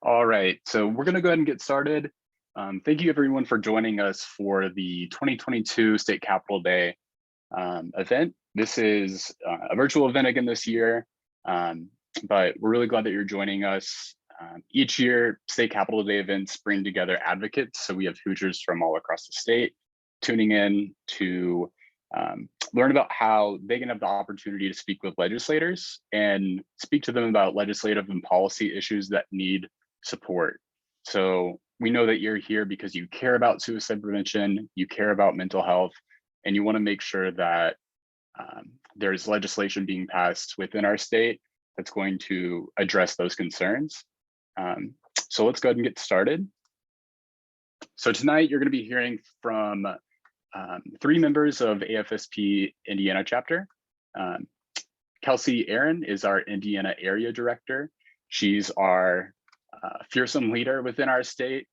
All right, so we're going to go ahead and get started. Thank you everyone for joining us for the 2022 State Capitol Day event. This is a virtual event again this year, but we're really glad that you're joining us. Each year, State Capitol Day events bring together advocates, so we have Hoosiers from all across the state tuning in to learn about how they can have the opportunity to speak with legislators and speak to them about legislative and policy issues that need support. So we know that you're here because you care about suicide prevention, you care about mental health, and you want to make sure that there's legislation being passed within our state that's going to address those concerns. So let's go ahead and get started. So tonight you're going to be hearing from 3 members of AFSP Indiana chapter. Kelsey Aaron is our Indiana area director. She's our fearsome leader within our state.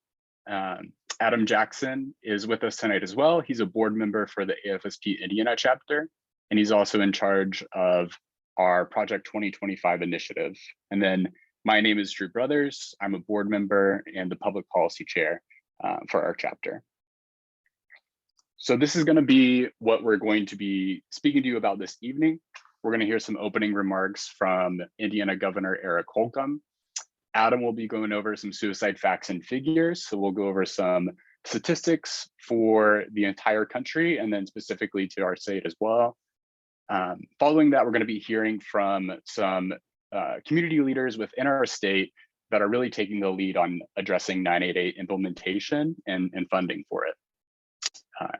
Adam Jackson is with us tonight as well. He's a board member for the AFSP Indiana chapter, and he's also in charge of our Project 2025 initiative. And then my name is Drew Brothers. I'm a board member and the public policy chair for our chapter. So this is going to be what we're going to be speaking to you about this evening. We're going to hear some opening remarks from Indiana Governor Eric Holcomb. Adam will be going over some suicide facts and figures. So we'll go over some statistics for the entire country and then specifically to our state as well. Following that, we're going to be hearing from some community leaders within our state that are really taking the lead on addressing 988 implementation and funding for it.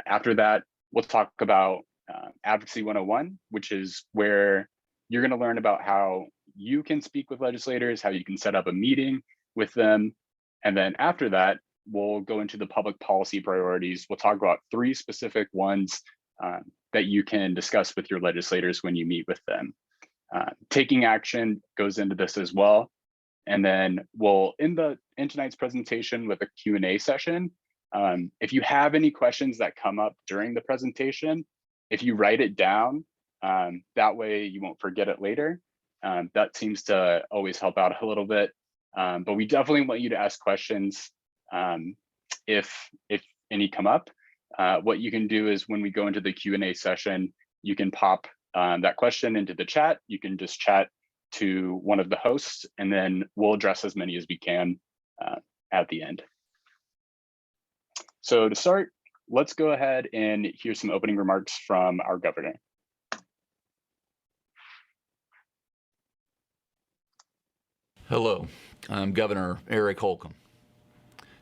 After that, we'll talk about Advocacy 101, which is where you're going to learn about how you can speak with legislators, how you can set up a meeting with them. And then after that, we'll go into the public policy priorities. We'll talk about 3 specific ones that you can discuss with your legislators when you meet with them. Taking action goes into this as well. And then we'll end tonight's presentation with a Q&A session. If you have any questions that come up during the presentation, if you write it down, that way you won't forget it later. That seems to always help out a little bit, but we definitely want you to ask questions if any come up. What you can do is when we go into the Q&A session, you can pop that question into the chat. You can just chat to one of the hosts, and then we'll address as many as we can at the end. So to start, let's go ahead and hear some opening remarks from our governor. Hello, I'm Governor Eric Holcomb.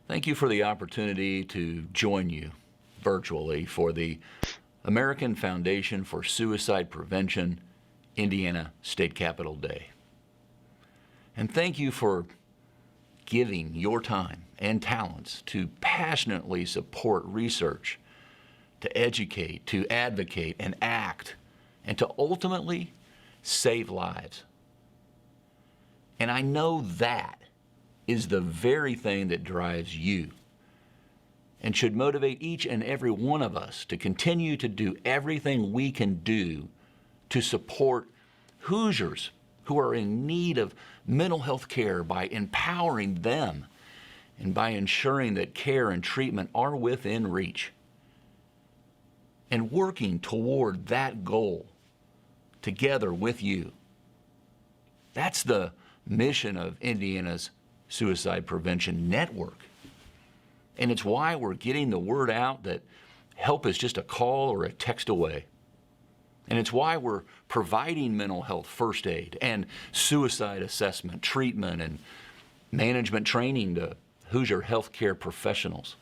Thank you for the opportunity to join you virtually for the American Foundation for Suicide Prevention Indiana State Capitol Day. And thank you for giving your time and talents to passionately support research, to educate, to advocate and act, and to ultimately save lives. And I know that is the very thing that drives you and should motivate each and every one of us to continue to do everything we can do to support Hoosiers who are in need of mental health care by empowering them and by ensuring that care and treatment are within reach. And working toward that goal together with you. That's the mission of Indiana's Suicide Prevention Network. And it's why we're getting the word out that help is just a call or a text away. And it's why we're providing mental health first aid and suicide assessment, treatment, and management training to Hoosier healthcare professionals.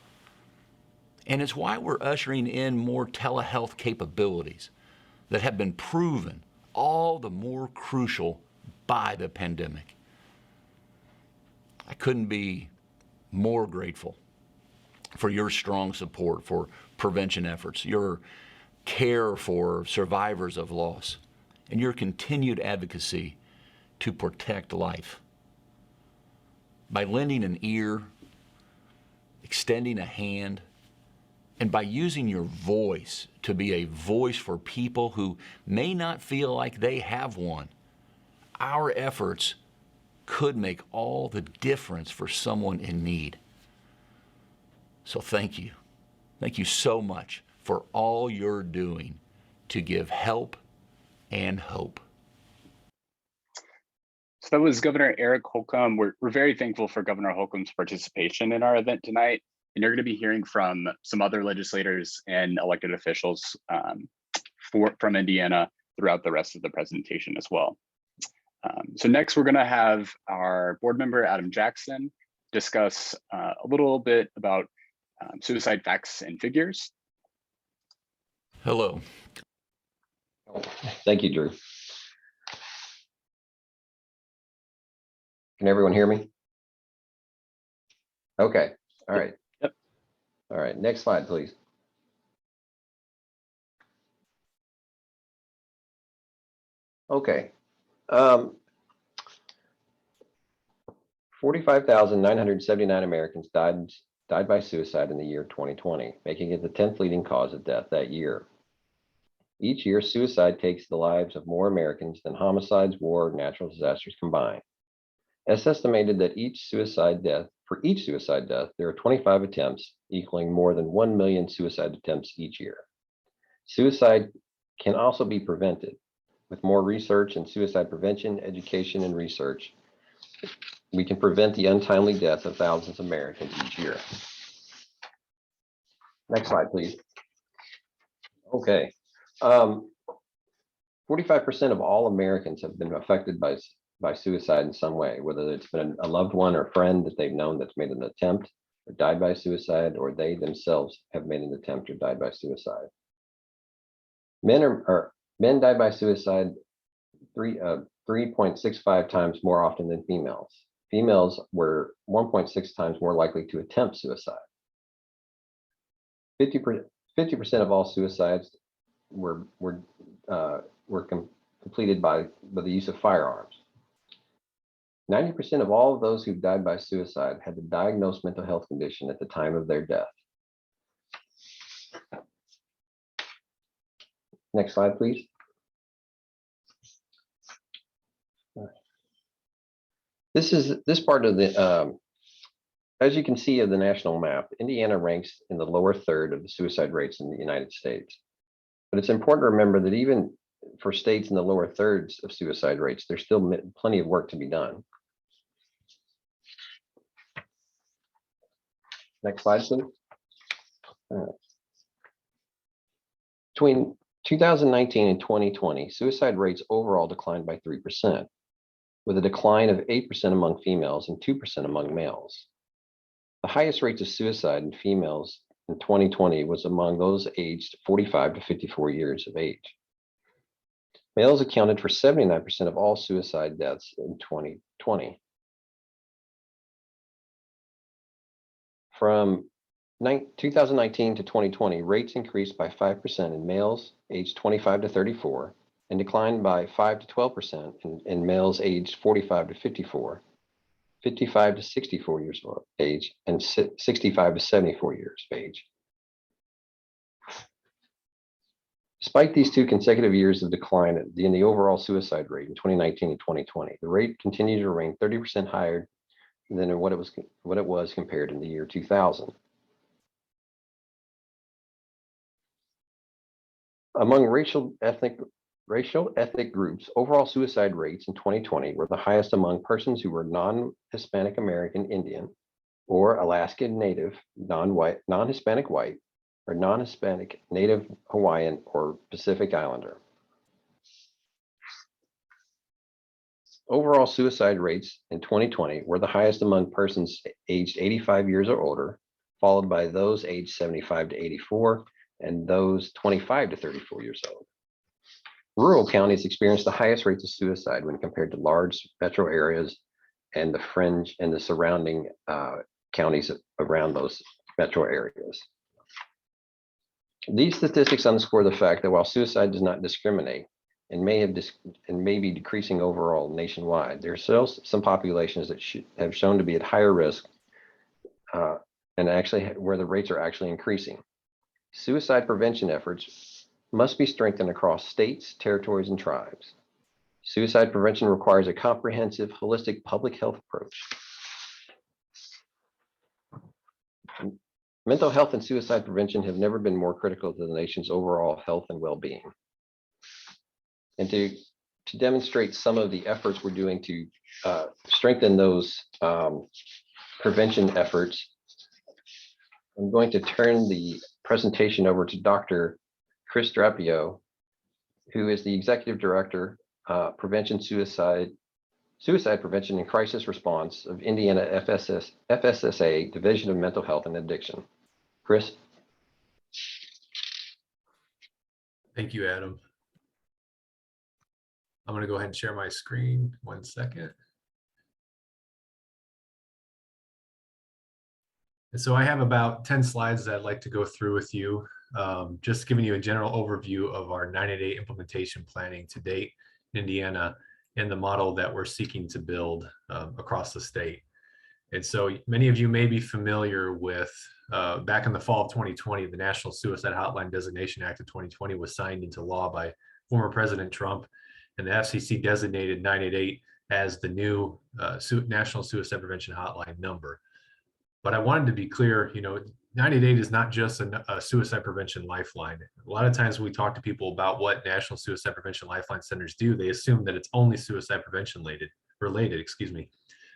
And it's why we're ushering in more telehealth capabilities that have been proven all the more crucial by the pandemic. I couldn't be more grateful for your strong support for prevention efforts, your care for survivors of loss, and your continued advocacy to protect life. By lending an ear, extending a hand, and by using your voice to be a voice for people who may not feel like they have one, our efforts could make all the difference for someone in need. So thank you. Thank you so much for all you're doing to give help and hope. So that was Governor Eric Holcomb. We're very thankful for Governor Holcomb's participation in our event tonight. And you're going to be hearing from some other legislators and elected officials from Indiana throughout the rest of the presentation as well. So next, we're going to have our board member, Adam Jackson, discuss a little bit about suicide facts and figures. Hello. Thank you, Drew. Can everyone hear me? Okay. All right. Yep. All right. Next slide, please. Okay. 45,979 Americans died by suicide in the year 2020, making it the 10th leading cause of death that year. Each year, suicide takes the lives of more Americans than homicides, war, and natural disasters combined. It's estimated that for each suicide death, there are 25 attempts, equaling more than 1 million suicide attempts each year. Suicide can also be prevented. With more research in suicide prevention, education, and research, we can prevent the untimely death of thousands of Americans each year. Next slide, please. Okay. 45% of all Americans have been affected by suicide in some way, whether it's been a loved one or friend that they've known that's made an attempt or died by suicide, or they themselves have made an attempt or died by suicide. Men die by suicide 3.65 times more often than females. Females were 1.6 times more likely to attempt suicide. 50% of all suicides were completed by the use of firearms. 90% of all of those who died by suicide had a diagnosed mental health condition at the time of their death. Next slide, please. This part of the, as you can see of the national map, Indiana ranks in the lower third of the suicide rates in the United States. But it's important to remember that even for states in the lower thirds of suicide rates, there's still plenty of work to be done. Next slide, please. Between 2019 and 2020, suicide rates overall declined by 3%, with a decline of 8% among females and 2% among males. The highest rates of suicide in females in 2020 was among those aged 45 to 54 years of age. Males accounted for 79% of all suicide deaths in 2020. From 2019 to 2020, rates increased by 5% in males aged 25 to 34 and declined by 5 to 12% in males aged 45 to 54, 55 to 64 years of age, and 65 to 74 years of age. Despite these two consecutive years of decline in the overall suicide rate in 2019 and 2020, the rate continued to remain 30% higher than what it was compared in the year 2000. Among racial ethnic groups, overall suicide rates in 2020 were the highest among persons who were non-Hispanic American Indian or Alaskan Native, non-white, non-Hispanic white, or non-Hispanic Native Hawaiian or Pacific Islander. Overall suicide rates in 2020 were the highest among persons aged 85 years or older, followed by those aged 75 to 84, and those 25 to 34 years old. Rural counties experienced the highest rates of suicide when compared to large metro areas and the fringe and the surrounding counties around those metro areas. These statistics underscore the fact that while suicide does not discriminate and may be decreasing overall nationwide, there are still some populations that have shown to be at higher risk and actually where the rates are actually increasing. Suicide prevention efforts must be strengthened across states, territories, and tribes. Suicide prevention requires a comprehensive, holistic public health approach. Mental health and suicide prevention have never been more critical to the nation's overall health and well-being. And to demonstrate some of the efforts we're doing to strengthen those prevention efforts, I'm going to turn the presentation over to Dr. Chris Drapio, who is the Executive Director, Suicide Prevention and Crisis Response of Indiana FSSA Division of Mental Health and Addiction. Chris. Thank you, Adam. I'm going to go ahead and share my screen. 1 second. And so I have about 10 slides that I'd like to go through with you, just giving you a general overview of our 988 implementation planning to date in Indiana and the model that we're seeking to build across the state. And so many of you may be familiar with, back in the fall of 2020, the National Suicide Hotline Designation Act of 2020 was signed into law by former President Trump, and the FCC designated 988 as the new National Suicide Prevention Hotline number. But I wanted to be clear, 988 is not just a suicide prevention lifeline. A lot of times when we talk to people about what National Suicide Prevention Lifeline Centers do, they assume that it's only suicide prevention related,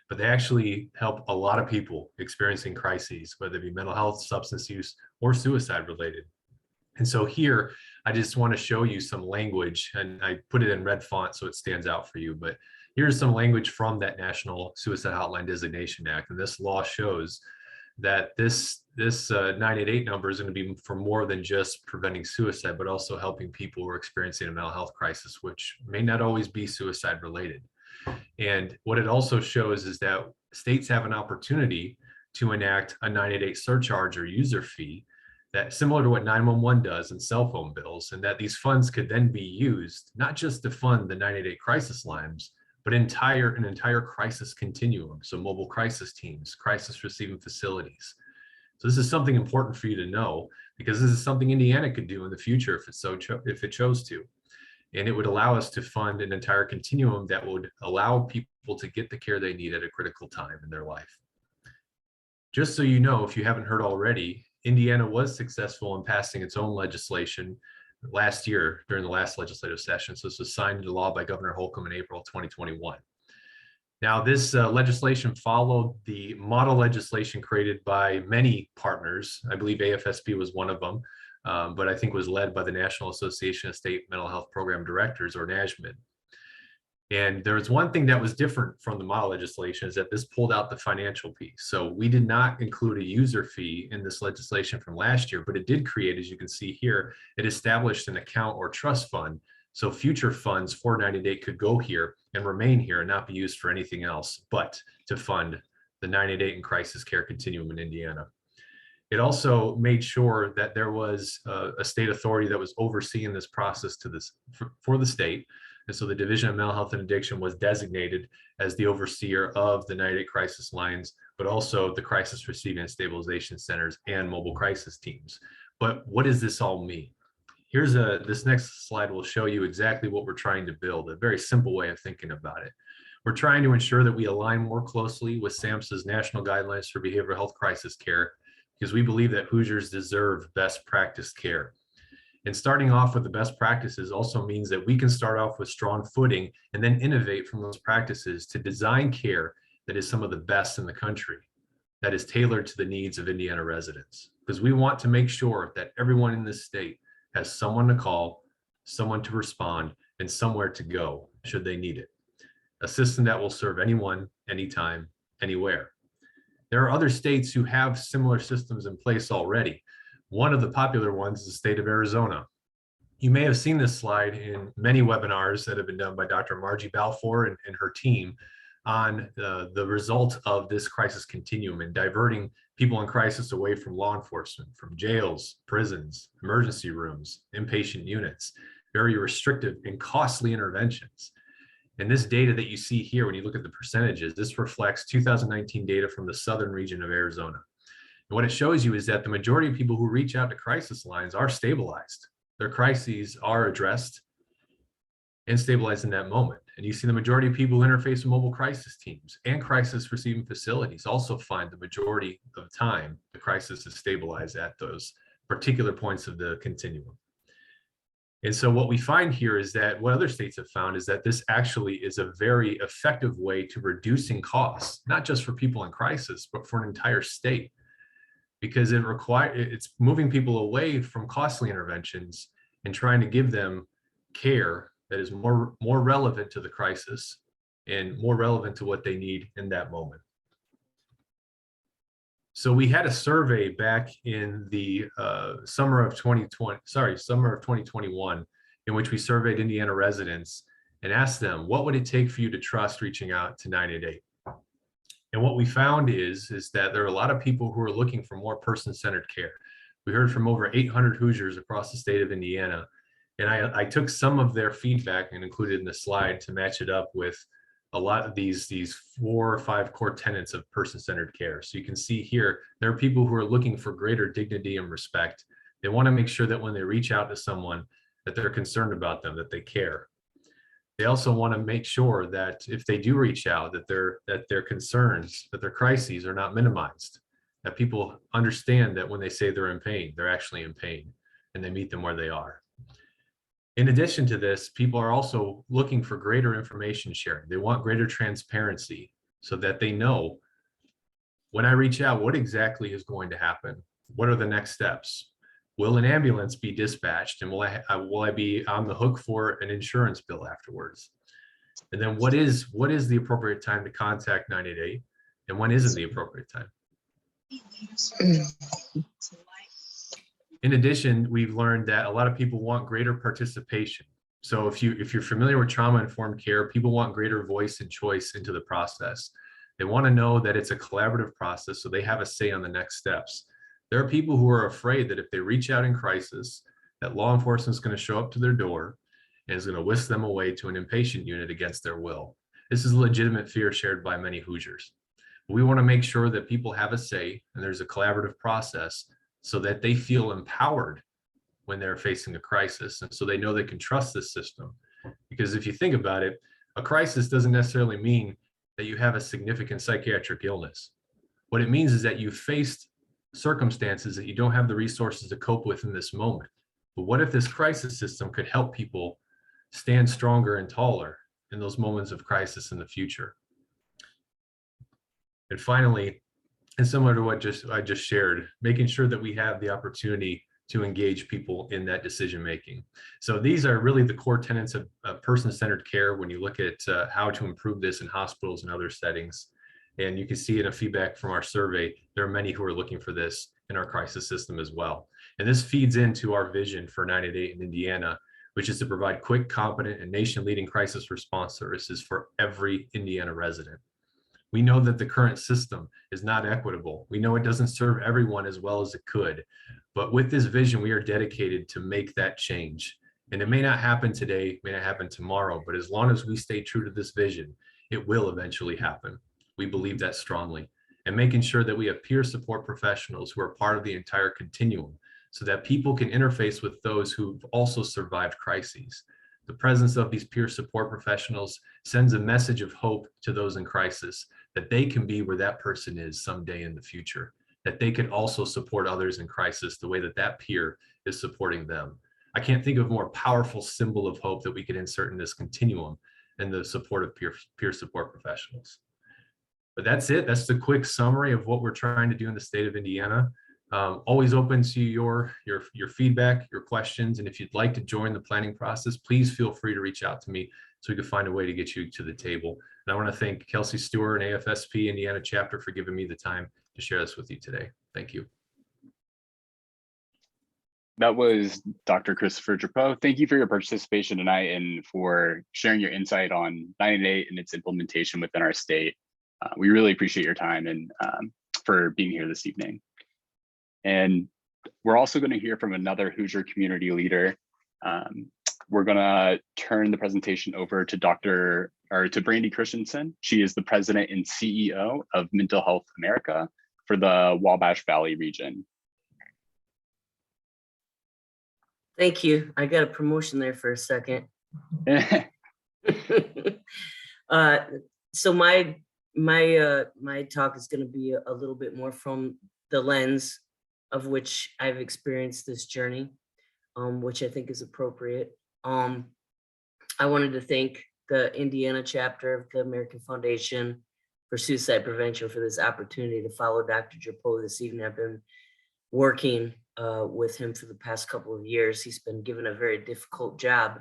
but they actually help a lot of people experiencing crises, whether it be mental health, substance use, or suicide related. And so here, I just want to show you some language, and I put it in red font so it stands out for you, but here's some language from that National Suicide Hotline Designation Act. And this law shows that this 988 number is going to be for more than just preventing suicide, but also helping people who are experiencing a mental health crisis, which may not always be suicide related. And what it also shows is that states have an opportunity to enact a 988 surcharge or user fee that similar to what 911 does in cell phone bills, and that these funds could then be used not just to fund the 988 crisis lines, but an entire crisis continuum. So mobile crisis teams, crisis receiving facilities. So this is something important for you to know, because this is something Indiana could do in the future if it chose to. And it would allow us to fund an entire continuum that would allow people to get the care they need at a critical time in their life. Just so you know, if you haven't heard already, Indiana was successful in passing its own legislation last year during the last legislative session. So this was signed into law by Governor Holcomb in April 2021. Now, this legislation followed the model legislation created by many partners. I believe AFSP was one of them, but I think was led by the National Association of State Mental Health Program Directors, or NASHMD. And there was one thing that was different from the model legislation, is that this pulled out the financial piece. So we did not include a user fee in this legislation from last year, but it did create, as you can see here, it established an account or trust fund. So future funds for 988 could go here and remain here and not be used for anything else, but to fund the 988 and crisis care continuum in Indiana. It also made sure that there was a state authority that was overseeing this process for the state. And so the Division of Mental Health and Addiction was designated as the overseer of the 988 crisis lines, but also the crisis receiving and stabilization centers and mobile crisis teams. But what does this all mean? This next slide will show you exactly what we're trying to build, a very simple way of thinking about it. We're trying to ensure that we align more closely with SAMHSA's national guidelines for behavioral health crisis care, because we believe that Hoosiers deserve best practice care. And starting off with the best practices also means that we can start off with strong footing and then innovate from those practices to design care that is some of the best in the country, that is tailored to the needs of Indiana residents. Because we want to make sure that everyone in this state has someone to call, someone to respond, and somewhere to go should they need it. A system that will serve anyone, anytime, anywhere. There are other states who have similar systems in place already. One of the popular ones is the state of Arizona. You may have seen this slide in many webinars that have been done by Dr. Margie Balfour and her team on the result of this crisis continuum and diverting people in crisis away from law enforcement, from jails, prisons, emergency rooms, inpatient units, very restrictive and costly interventions. And this data that you see here, when you look at the percentages, this reflects 2019 data from the southern region of Arizona. And what it shows you is that the majority of people who reach out to crisis lines are stabilized. Their crises are addressed and stabilized in that moment. And you see the majority of people who interface with mobile crisis teams and crisis receiving facilities also find the majority of time the crisis is stabilized at those particular points of the continuum. And so what we find here is that what other states have found is that this actually is a very effective way to reducing costs, not just for people in crisis, but for an entire state, because it's moving people away from costly interventions and trying to give them care that is more relevant to the crisis and more relevant to what they need in that moment. So we had a survey back in the summer of 2021, in which we surveyed Indiana residents and asked them, what would it take for you to trust reaching out to 988? And what we found is that there are a lot of people who are looking for more person-centered care. We heard from over 800 Hoosiers across the state of Indiana. And I took some of their feedback and included in the slide to match it up with a lot of these 4 or 5 core tenets of person-centered care. So you can see here, there are people who are looking for greater dignity and respect. They want to make sure that when they reach out to someone, that they're concerned about them, that they care. They also want to make sure that if they do reach out, that their concerns, that their crises are not minimized, that people understand that when they say they're in pain, they're actually in pain, and they meet them where they are. In addition to this, people are also looking for greater information sharing. They want greater transparency so that they know when I reach out, what exactly is going to happen? What are the next steps? Will an ambulance be dispatched? And will I be on the hook for an insurance bill afterwards? And then what is the appropriate time to contact 988? And when isn't the appropriate time? In addition, we've learned that a lot of people want greater participation. So if you're familiar with trauma-informed care, people want greater voice and choice into the process. They want to know that it's a collaborative process, so they have a say on the next steps. There are people who are afraid that if they reach out in crisis, that law enforcement is going to show up to their door and is going to whisk them away to an inpatient unit against their will. This is a legitimate fear shared by many Hoosiers. We want to make sure that people have a say and there's a collaborative process so that they feel empowered when they're facing a crisis, and so they know they can trust this system. Because if you think about it, a crisis doesn't necessarily mean that you have a significant psychiatric illness. What it means is that you faced circumstances that you don't have the resources to cope with in this moment. But what if this crisis system could help people stand stronger and taller in those moments of crisis in the future? And finally, and similar to what I just shared, making sure that we have the opportunity to engage people in that decision making. So these are really the core tenets of person-centered care when you look at how to improve this in hospitals and other settings. And you can see in a feedback from our survey, there are many who are looking for this in our crisis system as well. And this feeds into our vision for 988 in Indiana, which is to provide quick, competent, and nation-leading crisis response services for every Indiana resident. We know that the current system is not equitable. We know it doesn't serve everyone as well as it could. But with this vision, we are dedicated to make that change. And it may not happen today, may not happen tomorrow, but as long as we stay true to this vision, it will eventually happen. We believe that strongly. And making sure that we have peer support professionals who are part of the entire continuum so that people can interface with those who've also survived crises. The presence of these peer support professionals sends a message of hope to those in crisis, that they can be where that person is someday in the future, that they can also support others in crisis the way that that peer is supporting them. I can't think of a more powerful symbol of hope that we could insert in this continuum than the support of peer support professionals. But that's it. That's the quick summary of what we're trying to do in the state of Indiana. Always open to your feedback, your questions. And if you'd like to join the planning process, please feel free to reach out to me so we can find a way to get you to the table. And I want to thank Kelsey Stewart and AFSP Indiana chapter for giving me the time to share this with you today. Thank you. That was Dr. Christopher Drapeau. Thank you for your participation tonight and for sharing your insight on 988 and its implementation within our state. We really appreciate your time and for being here this evening. And we're also going to hear from another Hoosier community leader. We're going to turn the presentation over to Brandy Christensen. She is the president and CEO of Mental Health America for the Wabash Valley region. Thank you. I got a promotion there for a second. Uh, so my talk is going to be a little bit more from the lens of which I've experienced this journey, which I think is appropriate. I wanted to thank the Indiana chapter of the American Foundation for Suicide Prevention for this opportunity to follow Dr. Drapeau this evening. I've been working with him for the past couple of years. He's been given a very difficult job,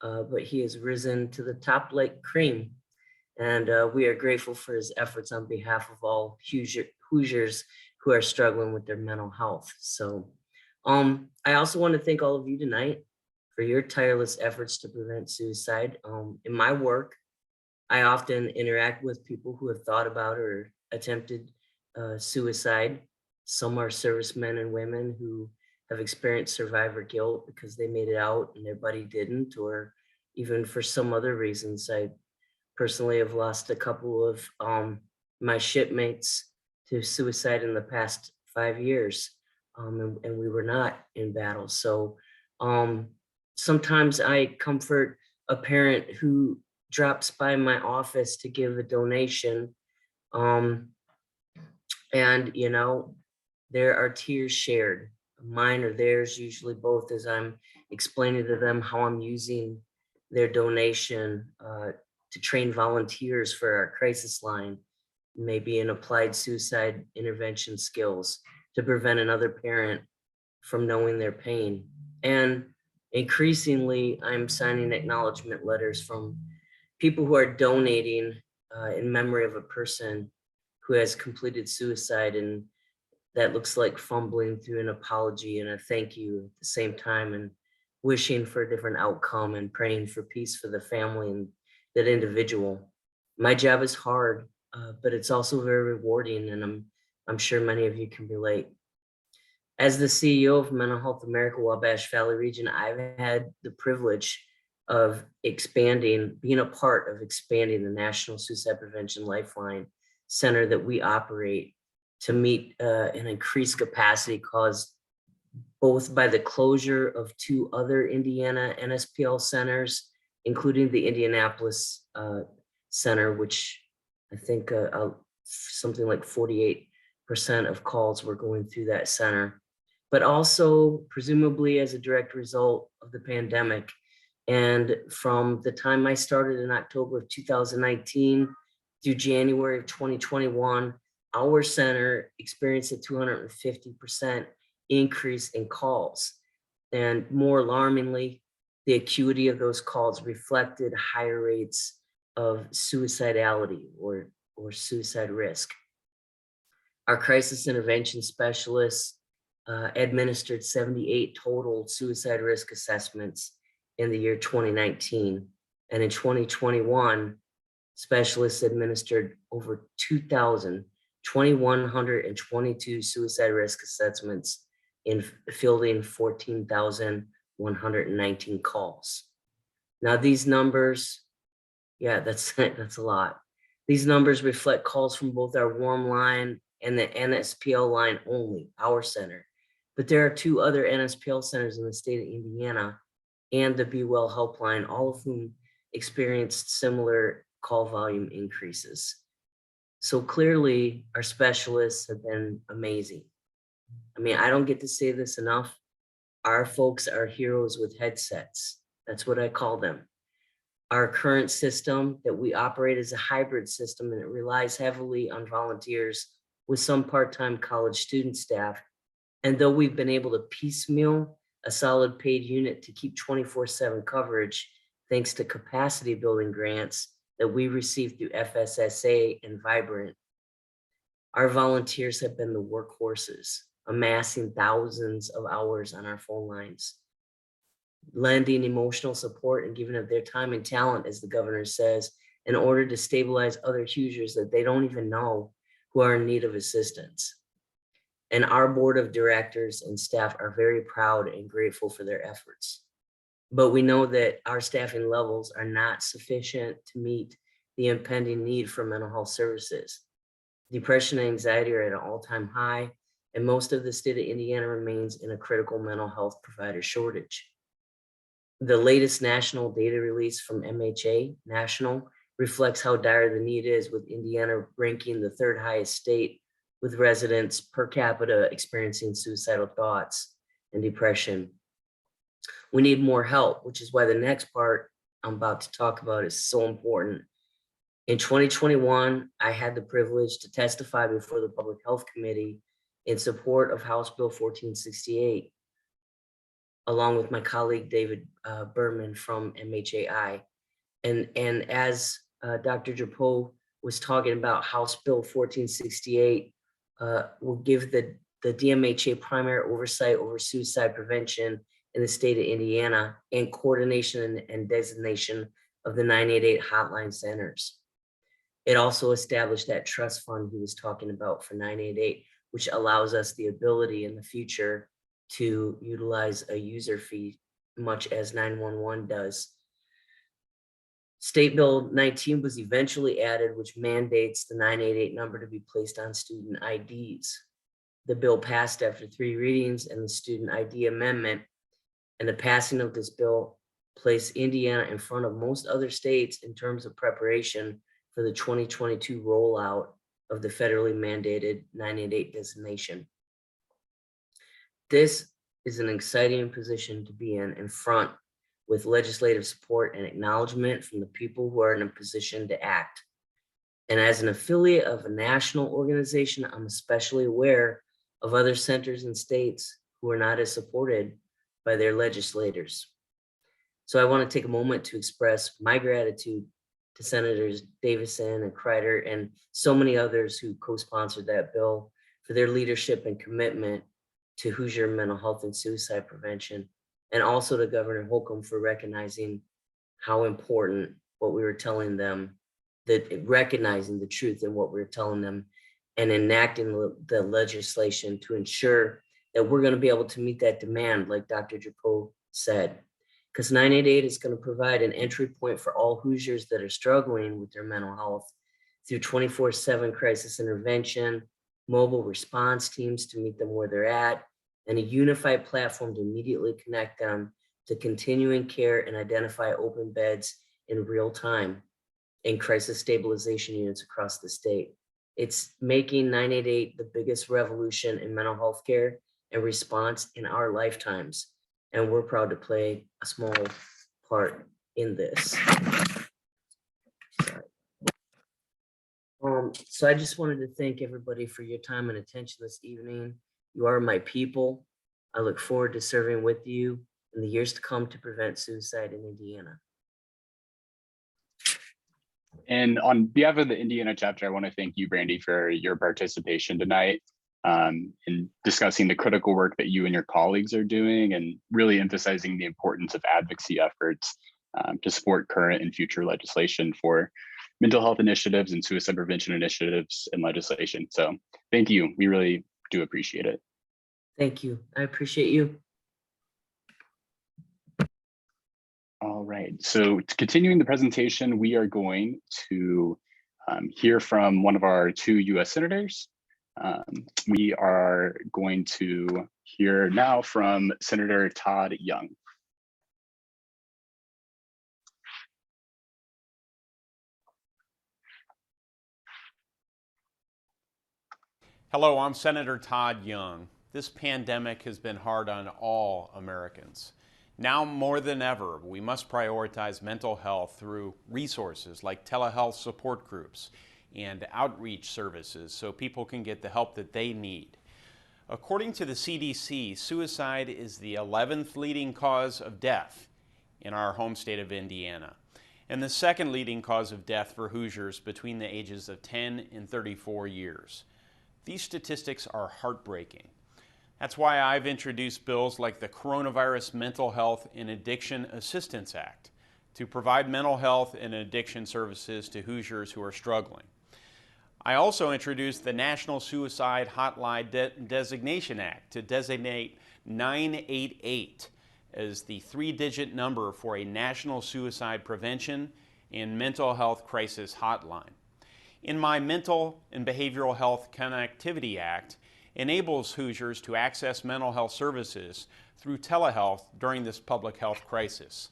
but he has risen to the top like cream. And we are grateful for his efforts on behalf of all Hoosiers who are struggling with their mental health. So I also want to thank all of you tonight for your tireless efforts to prevent suicide. In my work, I often interact with people who have thought about or attempted suicide. Some are servicemen and women who have experienced survivor guilt because they made it out and their buddy didn't, or even for some other reasons. I personally have lost a couple of my shipmates to suicide in the past 5 years, and we were not in battle. So sometimes I comfort a parent who drops by my office to give a donation, and you know, there are tears shared, mine or theirs, usually both, as I'm explaining to them how I'm using their donation to train volunteers for our crisis line, maybe in applied suicide intervention skills to prevent another parent from knowing their pain. And increasingly, I'm signing acknowledgement letters from people who are donating in memory of a person who has completed suicide, and that looks like fumbling through an apology and a thank you at the same time, and wishing for a different outcome and praying for peace for the family and that individual. My job is hard, but it's also very rewarding, and I'm sure many of you can relate. As the CEO of Mental Health America Wabash Valley Region, I've had the privilege of being a part of expanding the National Suicide Prevention Lifeline Center that we operate to meet an increased capacity caused both by the closure of 2 other Indiana NSPL centers, including the Indianapolis Center, which I think something like 48% of calls were going through that center, but also presumably as a direct result of the pandemic. And from the time I started in October of 2019 through January of 2021, our center experienced a 250% increase in calls. And more alarmingly, the acuity of those calls reflected higher rates of suicidality or suicide risk. Our crisis intervention specialists administered 78 total suicide risk assessments in the year 2019. And in 2021, specialists administered over 2,122 suicide risk assessments in fielding 14,119 calls. Now these numbers, yeah, that's a lot. These numbers reflect calls from both our warm line and the NSPL line only, our center. But there are 2 other NSPL centers in the state of Indiana and the Be Well helpline, all of whom experienced similar call volume increases. So clearly our specialists have been amazing. I mean, I don't get to say this enough. Our folks are heroes with headsets. That's what I call them. Our current system that we operate is a hybrid system, and it relies heavily on volunteers with some part-time college student staff. And though we've been able to piecemeal a solid paid unit to keep 24/7 coverage, thanks to capacity building grants that we received through FSSA and Vibrant, our volunteers have been the workhorses, amassing thousands of hours on our phone lines, lending emotional support and giving of their time and talent, as the governor says, in order to stabilize other Hoosiers that they don't even know who are in need of assistance. And our board of directors and staff are very proud and grateful for their efforts. But we know that our staffing levels are not sufficient to meet the impending need for mental health services. Depression and anxiety are at an all-time high, and most of the state of Indiana remains in a critical mental health provider shortage. The latest national data release from MHA National reflects how dire the need is, with Indiana ranking the third highest state with residents per capita experiencing suicidal thoughts and depression. We need more help, which is why the next part I'm about to talk about is so important. In 2021, I had the privilege to testify before the Public Health Committee in support of House Bill 1468, along with my colleague David Berman from MHAI. And as Dr. Drapeau was talking about, House Bill 1468 will give the DMHA primary oversight over suicide prevention in the state of Indiana, and coordination and designation of the 988 hotline centers. It also established that trust fund he was talking about for 988, which allows us the ability in the future to utilize a user fee, much as 911 does. State Bill 19 was eventually added, which mandates the 988 number to be placed on student IDs. The bill passed after 3 readings, and the student ID amendment and the passing of this bill placed Indiana in front of most other states in terms of preparation for the 2022 rollout of the federally mandated 988 designation. This is an exciting position to be in front, with legislative support and acknowledgement from the people who are in a position to act. And as an affiliate of a national organization, I'm especially aware of other centers and states who are not as supported by their legislators. So I want to take a moment to express my gratitude to Senators Davison and Kreider and so many others who co-sponsored that bill for their leadership and commitment to Hoosier mental health and suicide prevention, and also to Governor Holcomb for recognizing how important what we were telling them, that recognizing the truth in what we were telling them, and enacting the legislation to ensure that we're going to be able to meet that demand, like Dr. Drapeau said. Because 988 is going to provide an entry point for all Hoosiers that are struggling with their mental health through 24/7 crisis intervention, mobile response teams to meet them where they're at, and a unified platform to immediately connect them to continuing care and identify open beds in real time in crisis stabilization units across the state. It's making 988 the biggest revolution in mental health care and response in our lifetimes. And we're proud to play a small part in this. Sorry. So I just wanted to thank everybody for your time and attention this evening. You are my people. I look forward to serving with you in the years to come to prevent suicide in Indiana. And on behalf of the Indiana chapter, I want to thank you, Brandy, for your participation tonight in discussing the critical work that you and your colleagues are doing, and really emphasizing the importance of advocacy efforts to support current and future legislation for mental health initiatives and suicide prevention initiatives and legislation. So thank you. We really do appreciate it. Thank you. I appreciate you. All right, so continuing the presentation, we are going to hear from one of our 2 US senators. We are going to hear now from Senator Todd Young. Hello, I'm Senator Todd Young. This pandemic has been hard on all Americans. Now more than ever, we must prioritize mental health through resources like telehealth support groups and outreach services so people can get the help that they need. According to the CDC, suicide is the 11th leading cause of death in our home state of Indiana, and the 2nd leading cause of death for Hoosiers between the ages of 10 and 34 years. These statistics are heartbreaking. That's why I've introduced bills like the Coronavirus Mental Health and Addiction Assistance Act to provide mental health and addiction services to Hoosiers who are struggling. I also introduced the National Suicide Hotline Designation Act to designate 988 as the 3-digit number for a national suicide prevention and mental health crisis hotline. In my Mental and Behavioral Health Connectivity Act, enables Hoosiers to access mental health services through telehealth during this public health crisis.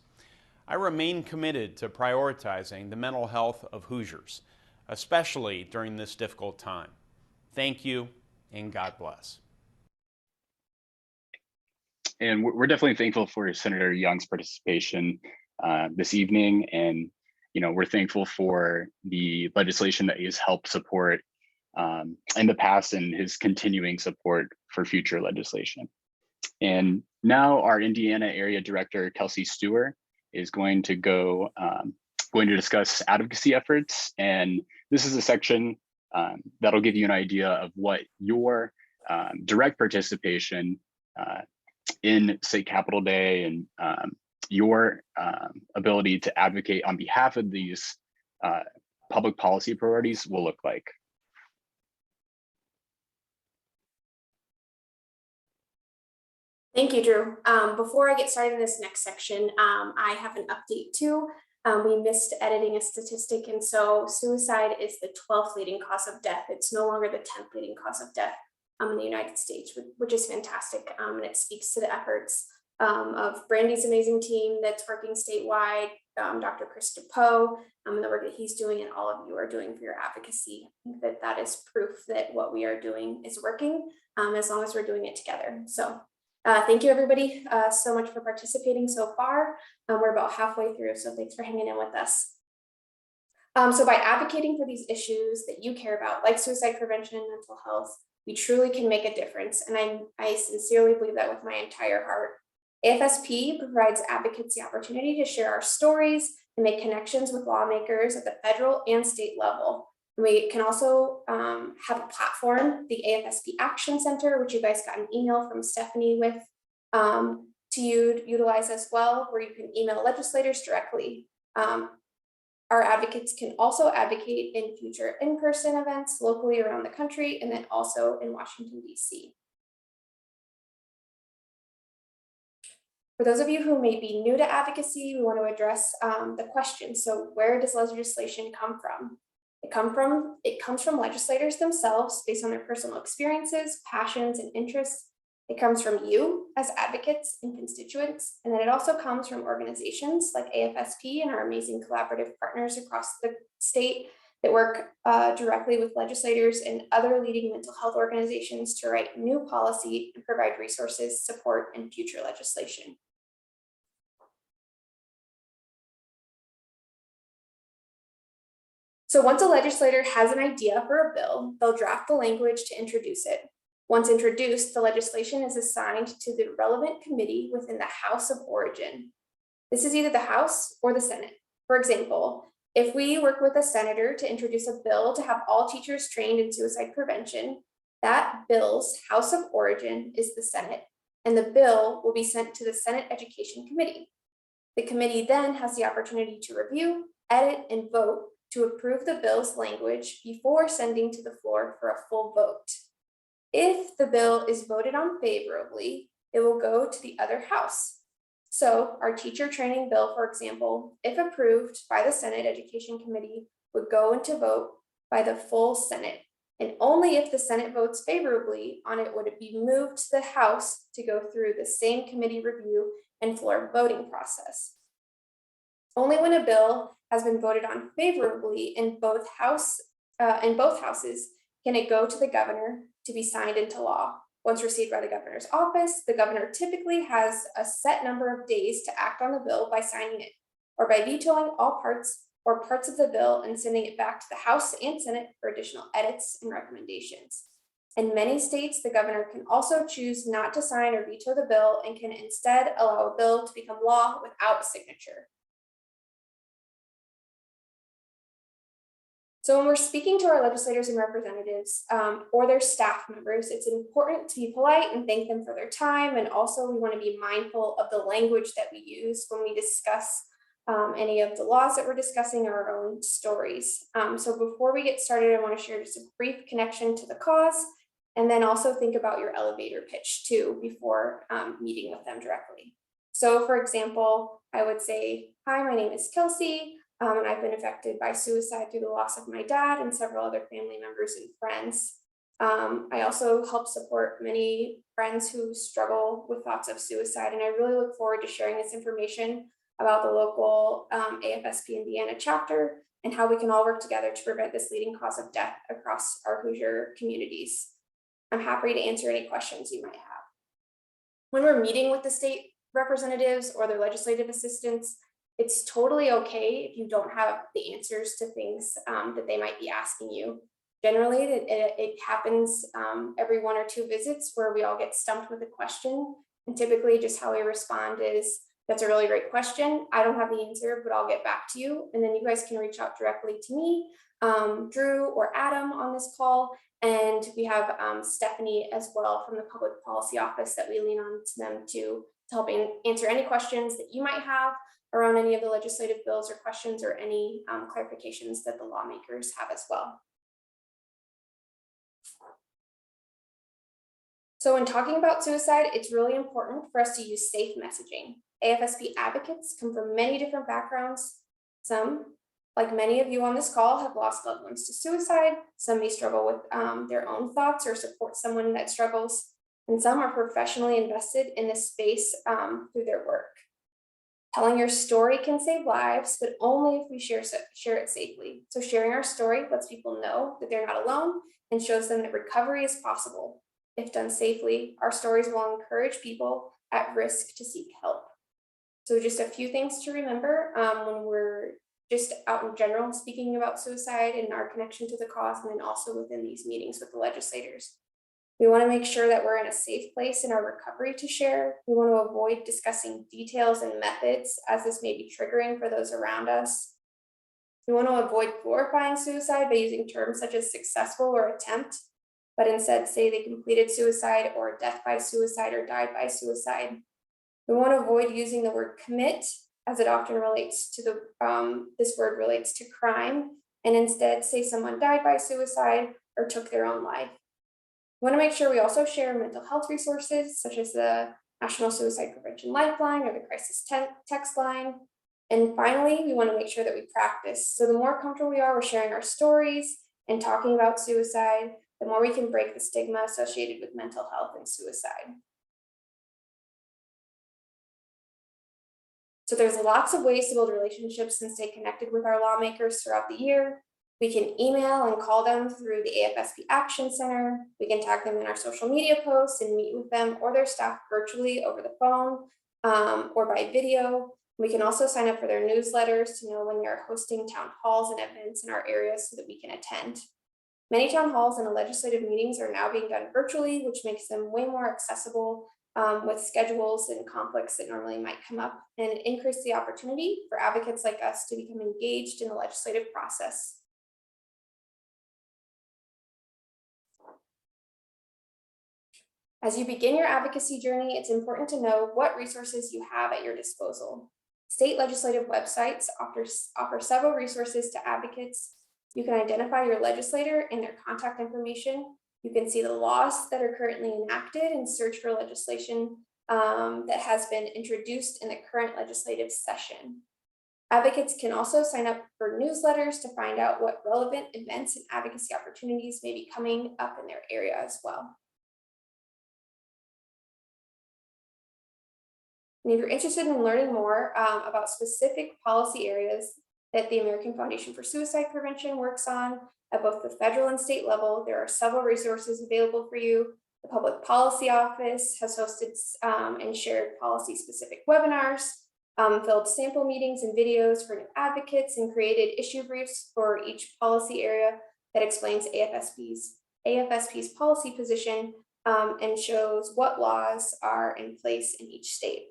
I remain committed to prioritizing the mental health of Hoosiers, especially during this difficult time. Thank you, and God bless. And we're definitely thankful for Senator Young's participation this evening. And, we're thankful for the legislation that he's helped support in the past and his continuing support for future legislation. And now our Indiana Area Director, Kelsey Stewart, is going to discuss advocacy efforts. And this is a section that'll give you an idea of what your direct participation in State Capitol Day and your ability to advocate on behalf of these public policy priorities will look like. Thank you, Drew. Before I get started in this next section, I have an update too. We missed editing a statistic, and so suicide is the 12th leading cause of death. It's no longer the 10th leading cause of death in the United States, which is fantastic. And it speaks to the efforts of Brandy's amazing team that's working statewide, Dr. Chris DePoe, and the work that he's doing and all of you are doing for your advocacy. I think that is proof that what we are doing is working as long as we're doing it together. So thank you, everybody, so much for participating so far. We're about halfway through, so thanks for hanging in with us. So by advocating for these issues that you care about, like suicide prevention and mental health, we truly can make a difference. And I sincerely believe that with my entire heart. AFSP provides advocates the opportunity to share our stories and make connections with lawmakers at the federal and state level. We can also have a platform, the AFSP Action Center, which you guys got an email from Stephanie with to utilize as well, where you can email legislators directly. Our advocates can also advocate in future in-person events locally around the country and then also in Washington, D.C. For those of you who may be new to advocacy, we want to address the question. So where does legislation come from? It comes from legislators themselves based on their personal experiences, passions, and interests. It comes from you as advocates and constituents. And then it also comes from organizations like AFSP and our amazing collaborative partners across the state that work directly with legislators and other leading mental health organizations to write new policy and provide resources, support, and future legislation. So once a legislator has an idea for a bill, they'll draft the language to introduce it. Once introduced, the legislation is assigned to the relevant committee within the House of Origin. This is either the House or the Senate. For example, if we work with a senator to introduce a bill to have all teachers trained in suicide prevention, that bill's House of Origin is the Senate, and the bill will be sent to the Senate Education Committee. The committee then has the opportunity to review, edit, and vote to approve the bill's language before sending to the floor for a full vote. If the bill is voted on favorably, it will go to the other house. So our teacher training bill, for example, if approved by the Senate Education Committee, would go into vote by the full Senate. And only if the Senate votes favorably on it would it be moved to the House to go through the same committee review and floor voting process. Only when a bill has been voted on favorably in both houses can it go to the governor to be signed into law. Once received by the governor's office, the governor typically has a set number of days to act on the bill by signing it or by vetoing all parts or parts of the bill and sending it back to the House and Senate for additional edits and recommendations. In many states, the governor can also choose not to sign or veto the bill and can instead allow a bill to become law without a signature. So when we're speaking to our legislators and representatives or their staff members, it's important to be polite and thank them for their time. And also we want to be mindful of the language that we use when we discuss any of the laws that we're discussing or our own stories. So before we get started, I want to share just a brief connection to the cause and then also think about your elevator pitch too before meeting with them directly. So for example, I would say, hi, my name is Kelsey. And I've been affected by suicide through the loss of my dad and several other family members and friends. I also help support many friends who struggle with thoughts of suicide, and I really look forward to sharing this information about the local AFSP Indiana chapter and how we can all work together to prevent this leading cause of death across our Hoosier communities. I'm happy to answer any questions you might have. When we're meeting with the state representatives or their legislative assistants, it's totally okay if you don't have the answers to things that they might be asking you. Generally, it happens every 1 or 2 visits where we all get stumped with a question. And typically just how we respond is, that's a really great question. I don't have the answer, but I'll get back to you. And then you guys can reach out directly to me, Drew or Adam on this call. And we have Stephanie as well from the Public Policy Office that we lean on to them to help answer any questions that you might have around any of the legislative bills or questions or any clarifications that the lawmakers have as well. So when talking about suicide, it's really important for us to use safe messaging. AFSP advocates come from many different backgrounds. Some, like many of you on this call, have lost loved ones to suicide. Some may struggle with their own thoughts or support someone that struggles. And some are professionally invested in this space through their work. Telling your story can save lives, but only if we share it safely. So sharing our story lets people know that they're not alone and shows them that recovery is possible. If done safely, our stories will encourage people at risk to seek help. So just a few things to remember when we're just out in general speaking about suicide and our connection to the cause, and then also within these meetings with the legislators. We want to make sure that we're in a safe place in our recovery to share. We want to avoid discussing details and methods, as this may be triggering for those around us. We want to avoid glorifying suicide by using terms such as successful or attempt, but instead say they completed suicide or death by suicide or died by suicide. We want to avoid using the word commit, as it often relates to this word relates to crime, and instead say someone died by suicide or took their own life. We want to make sure we also share mental health resources such as the National Suicide Prevention Lifeline or the Crisis Text Line. And finally, we want to make sure that we practice. So the more comfortable we are with sharing our stories and talking about suicide, the more we can break the stigma associated with mental health and suicide. So there's lots of ways to build relationships and stay connected with our lawmakers throughout the year. We can email and call them through the AFSP Action Center. We can tag them in our social media posts and meet with them or their staff virtually over the phone or by video. We can also sign up for their newsletters to know when they're hosting town halls and events in our area so that we can attend. Many town halls and legislative meetings are now being done virtually, which makes them way more accessible with schedules and conflicts that normally might come up, and increase the opportunity for advocates like us to become engaged in the legislative process. As you begin your advocacy journey, it's important to know what resources you have at your disposal. State legislative websites offer several resources to advocates. You can identify your legislator and their contact information. You can see the laws that are currently enacted and search for legislation that has been introduced in the current legislative session. Advocates can also sign up for newsletters to find out what relevant events and advocacy opportunities may be coming up in their area as well. And if you're interested in learning more about specific policy areas that the American Foundation for Suicide Prevention works on at both the federal and state level, there are several resources available for you. The Public Policy Office has hosted and shared policy-specific webinars, filled sample meetings and videos for new advocates, and created issue briefs for each policy area that explains AFSP's policy position and shows what laws are in place in each state.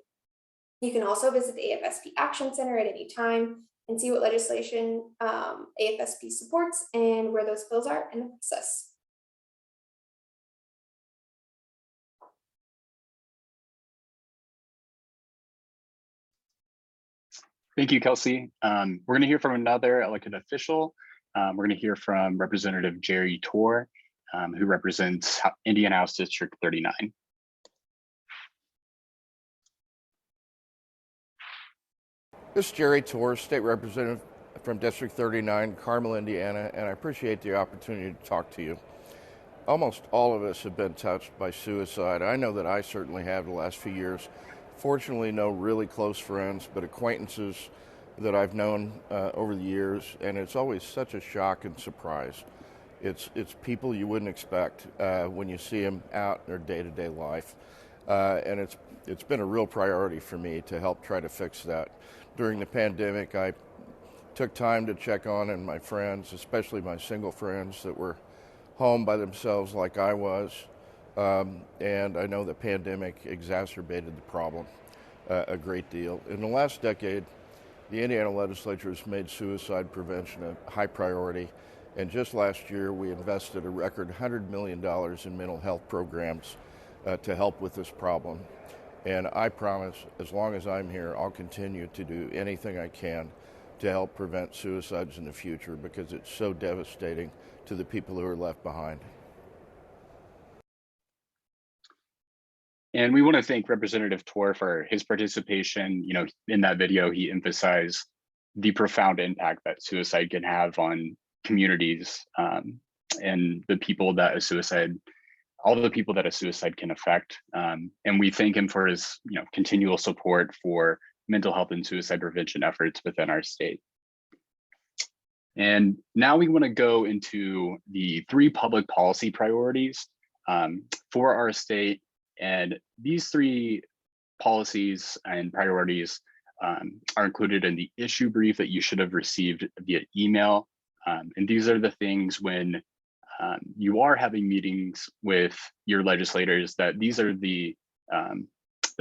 You can also visit the AFSP Action Center at any time and see what legislation AFSP supports and where those bills are in the process. Thank you, Kelsey. We're going to hear from another elected official. We're going to hear from Representative Jerry Tour, who represents Indiana House District 39. This is Jerry Torres, State Representative from District 39, Carmel, Indiana, and I appreciate the opportunity to talk to you. Almost all of us have been touched by suicide. I know that I certainly have the last few years. Fortunately, no really close friends, but acquaintances that I've known over the years, and it's always such a shock and surprise. It's people you wouldn't expect when you see them out in their day-to-day life, and it's been a real priority for me to help try to fix that. During the pandemic, I took time to check on my friends, especially my single friends that were home by themselves like I was, and I know the pandemic exacerbated the problem a great deal. In the last decade, the Indiana legislature has made suicide prevention a high priority, and just last year we invested a record $100 million in mental health programs to help with this problem. And I promise, as long as I'm here, I'll continue to do anything I can to help prevent suicides in the future, because it's so devastating to the people who are left behind. And we want to thank Representative Torr for his participation. In that video, he emphasized the profound impact that suicide can have on communities and the people that all the people that a suicide can affect. And we thank him for his continual support for mental health and suicide prevention efforts within our state. And now we want to go into the 3 public policy priorities for our state. And these 3 policies and priorities are included in the issue brief that you should have received via email. And these are the things when you are having meetings with your legislators, that these are the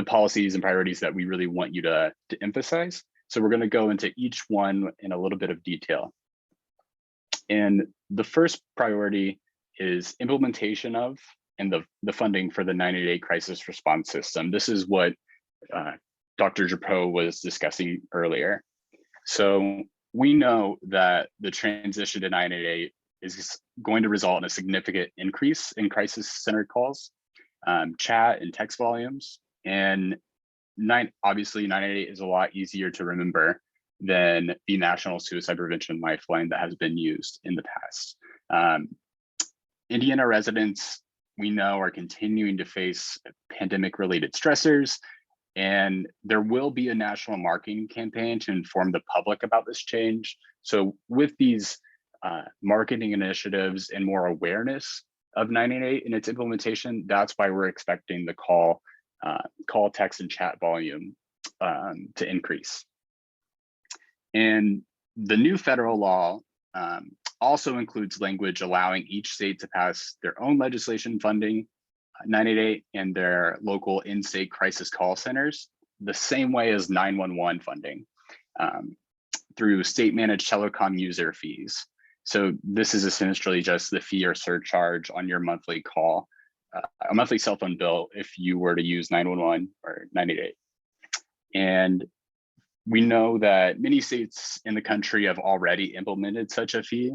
policies and priorities that we really want you to emphasize. So we're going to go into each one in a little bit of detail. And the first priority is implementation of and the funding for the 988 crisis response system. This is what Dr. Drapeau was discussing earlier. So we know that the transition to 988 is going to result in a significant increase in crisis-centered calls, chat and text volumes. And obviously 988 is a lot easier to remember than the National Suicide Prevention Lifeline that has been used in the past. Indiana residents, we know, are continuing to face pandemic-related stressors, and there will be a national marketing campaign to inform the public about this change. So with these marketing initiatives and more awareness of 988 and its implementation, that's why we're expecting the call, text, and chat volume to increase. And the new federal law also includes language allowing each state to pass their own legislation funding 988 and their local in-state crisis call centers the same way as 911 funding through state-managed telecom user fees. So this is essentially just the fee or surcharge on your monthly call, a monthly cell phone bill if you were to use 911 or 988. And we know that many states in the country have already implemented such a fee.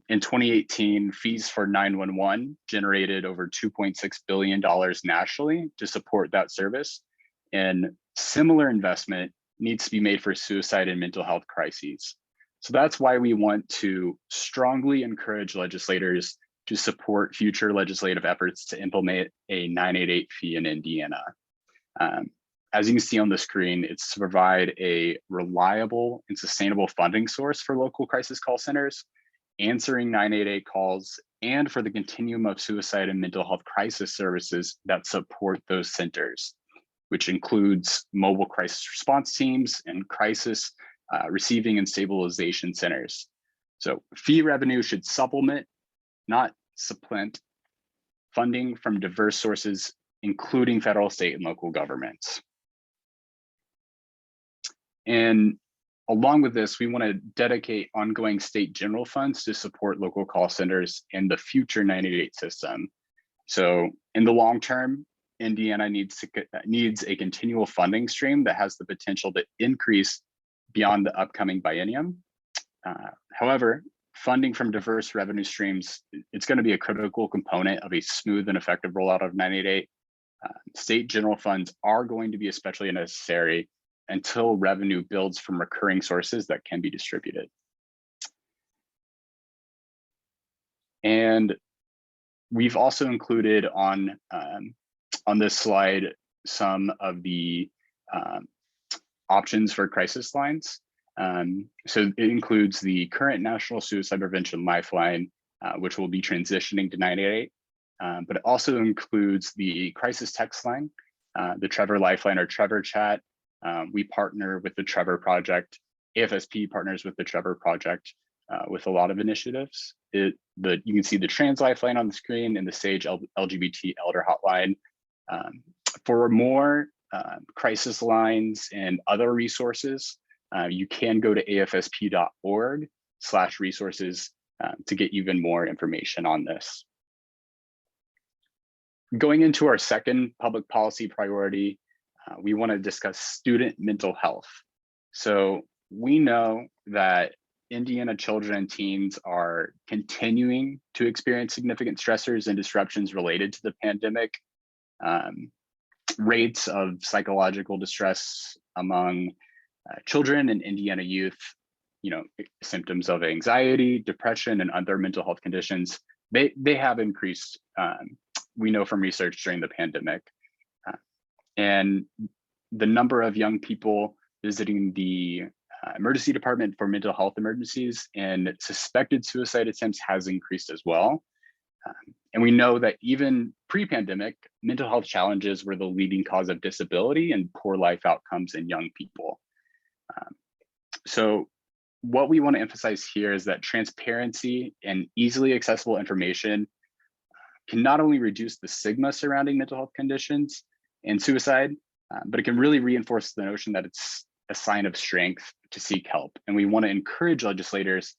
In 2018, fees for 911 generated over $2.6 billion nationally to support that service. And similar investment needs to be made for suicide and mental health crises. So that's why we want to strongly encourage legislators to support future legislative efforts to implement a 988 fee in Indiana. As you can see on the screen, it's to provide a reliable and sustainable funding source for local crisis call centers, answering 988 calls, and for the continuum of suicide and mental health crisis services that support those centers, which includes mobile crisis response teams and crisis receiving and stabilization centers. So fee revenue should supplement, not supplant, funding from diverse sources, including federal, state, and local governments. And along with this, we want to dedicate ongoing state general funds to support local call centers in the future 988 system. So in the long term, Indiana needs a continual funding stream that has the potential to increase beyond the upcoming biennium. However, funding from diverse revenue streams, it's going to be a critical component of a smooth and effective rollout of 988. State general funds are going to be especially necessary until revenue builds from recurring sources that can be distributed. And We've also included on this slide some of the options for crisis lines. So it includes the current National Suicide Prevention Lifeline, which will be transitioning to 988, but it also includes the crisis text line, the Trevor Lifeline or Trevor Chat. We partner with the Trevor Project. AFSP partners with the Trevor Project with a lot of initiatives. You can see the Trans Lifeline on the screen and the SAGE LGBT Elder Hotline. For more crisis lines and other resources, you can go to afsp.org/resources to get even more information on this. Going into our second public policy priority, we want to discuss student mental health. So we know that Indiana children and teens are continuing to experience significant stressors and disruptions related to the pandemic. Rates of psychological distress among children and Indiana youth, symptoms of anxiety, depression, and other mental health conditions, they have increased. We know from research during the pandemic. And the number of young people visiting the emergency department for mental health emergencies and suspected suicide attempts has increased as well. And we know that even pre-pandemic, mental health challenges were the leading cause of disability and poor life outcomes in young people. So what we want to emphasize here is that transparency and easily accessible information can not only reduce the stigma surrounding mental health conditions and suicide, but it can really reinforce the notion that it's a sign of strength to seek help. And we want to encourage legislators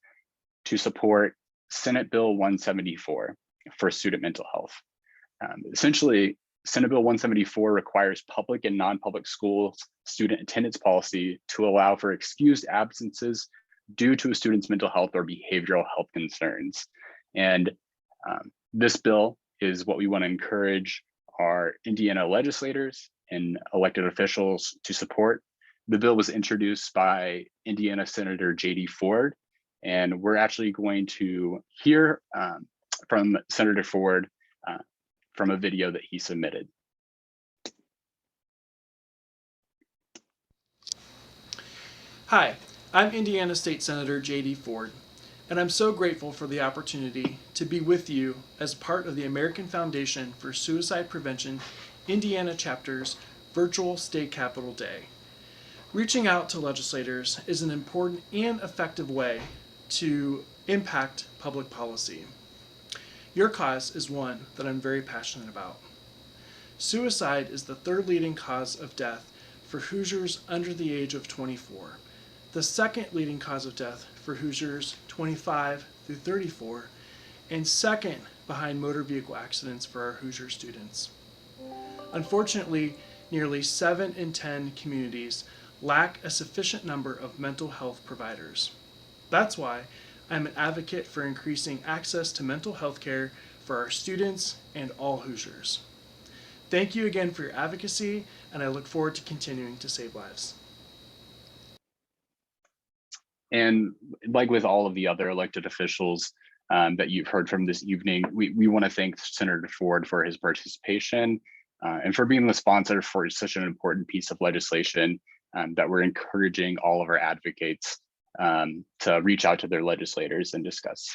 to support Senate Bill 174 for student mental health. Essentially, Senate Bill 174 requires public and non-public schools student attendance policy to allow for excused absences due to a student's mental health or behavioral health concerns. And this bill is what we want to encourage our Indiana legislators and elected officials to support. The bill was introduced by Indiana Senator J.D. Ford, and we're actually going to hear from Senator Ford from a video that he submitted. Hi, I'm Indiana State Senator J.D. Ford, and I'm so grateful for the opportunity to be with you as part of the American Foundation for Suicide Prevention Indiana Chapter's virtual State Capitol Day. Reaching out to legislators is an important and effective way to impact public policy. Your cause is one that I'm very passionate about. Suicide is the third leading cause of death for Hoosiers under the age of 24, the second leading cause of death for Hoosiers 25 through 34, and second behind motor vehicle accidents for our Hoosier students. Unfortunately, nearly 7 in 10 communities lack a sufficient number of mental health providers. That's why I'm an advocate for increasing access to mental health care for our students and all Hoosiers. Thank you again for your advocacy, and I look forward to continuing to save lives. And like with all of the other elected officials that you've heard from this evening, we want to thank Senator Ford for his participation and for being the sponsor for such an important piece of legislation that we're encouraging all of our advocates to reach out to their legislators and discuss.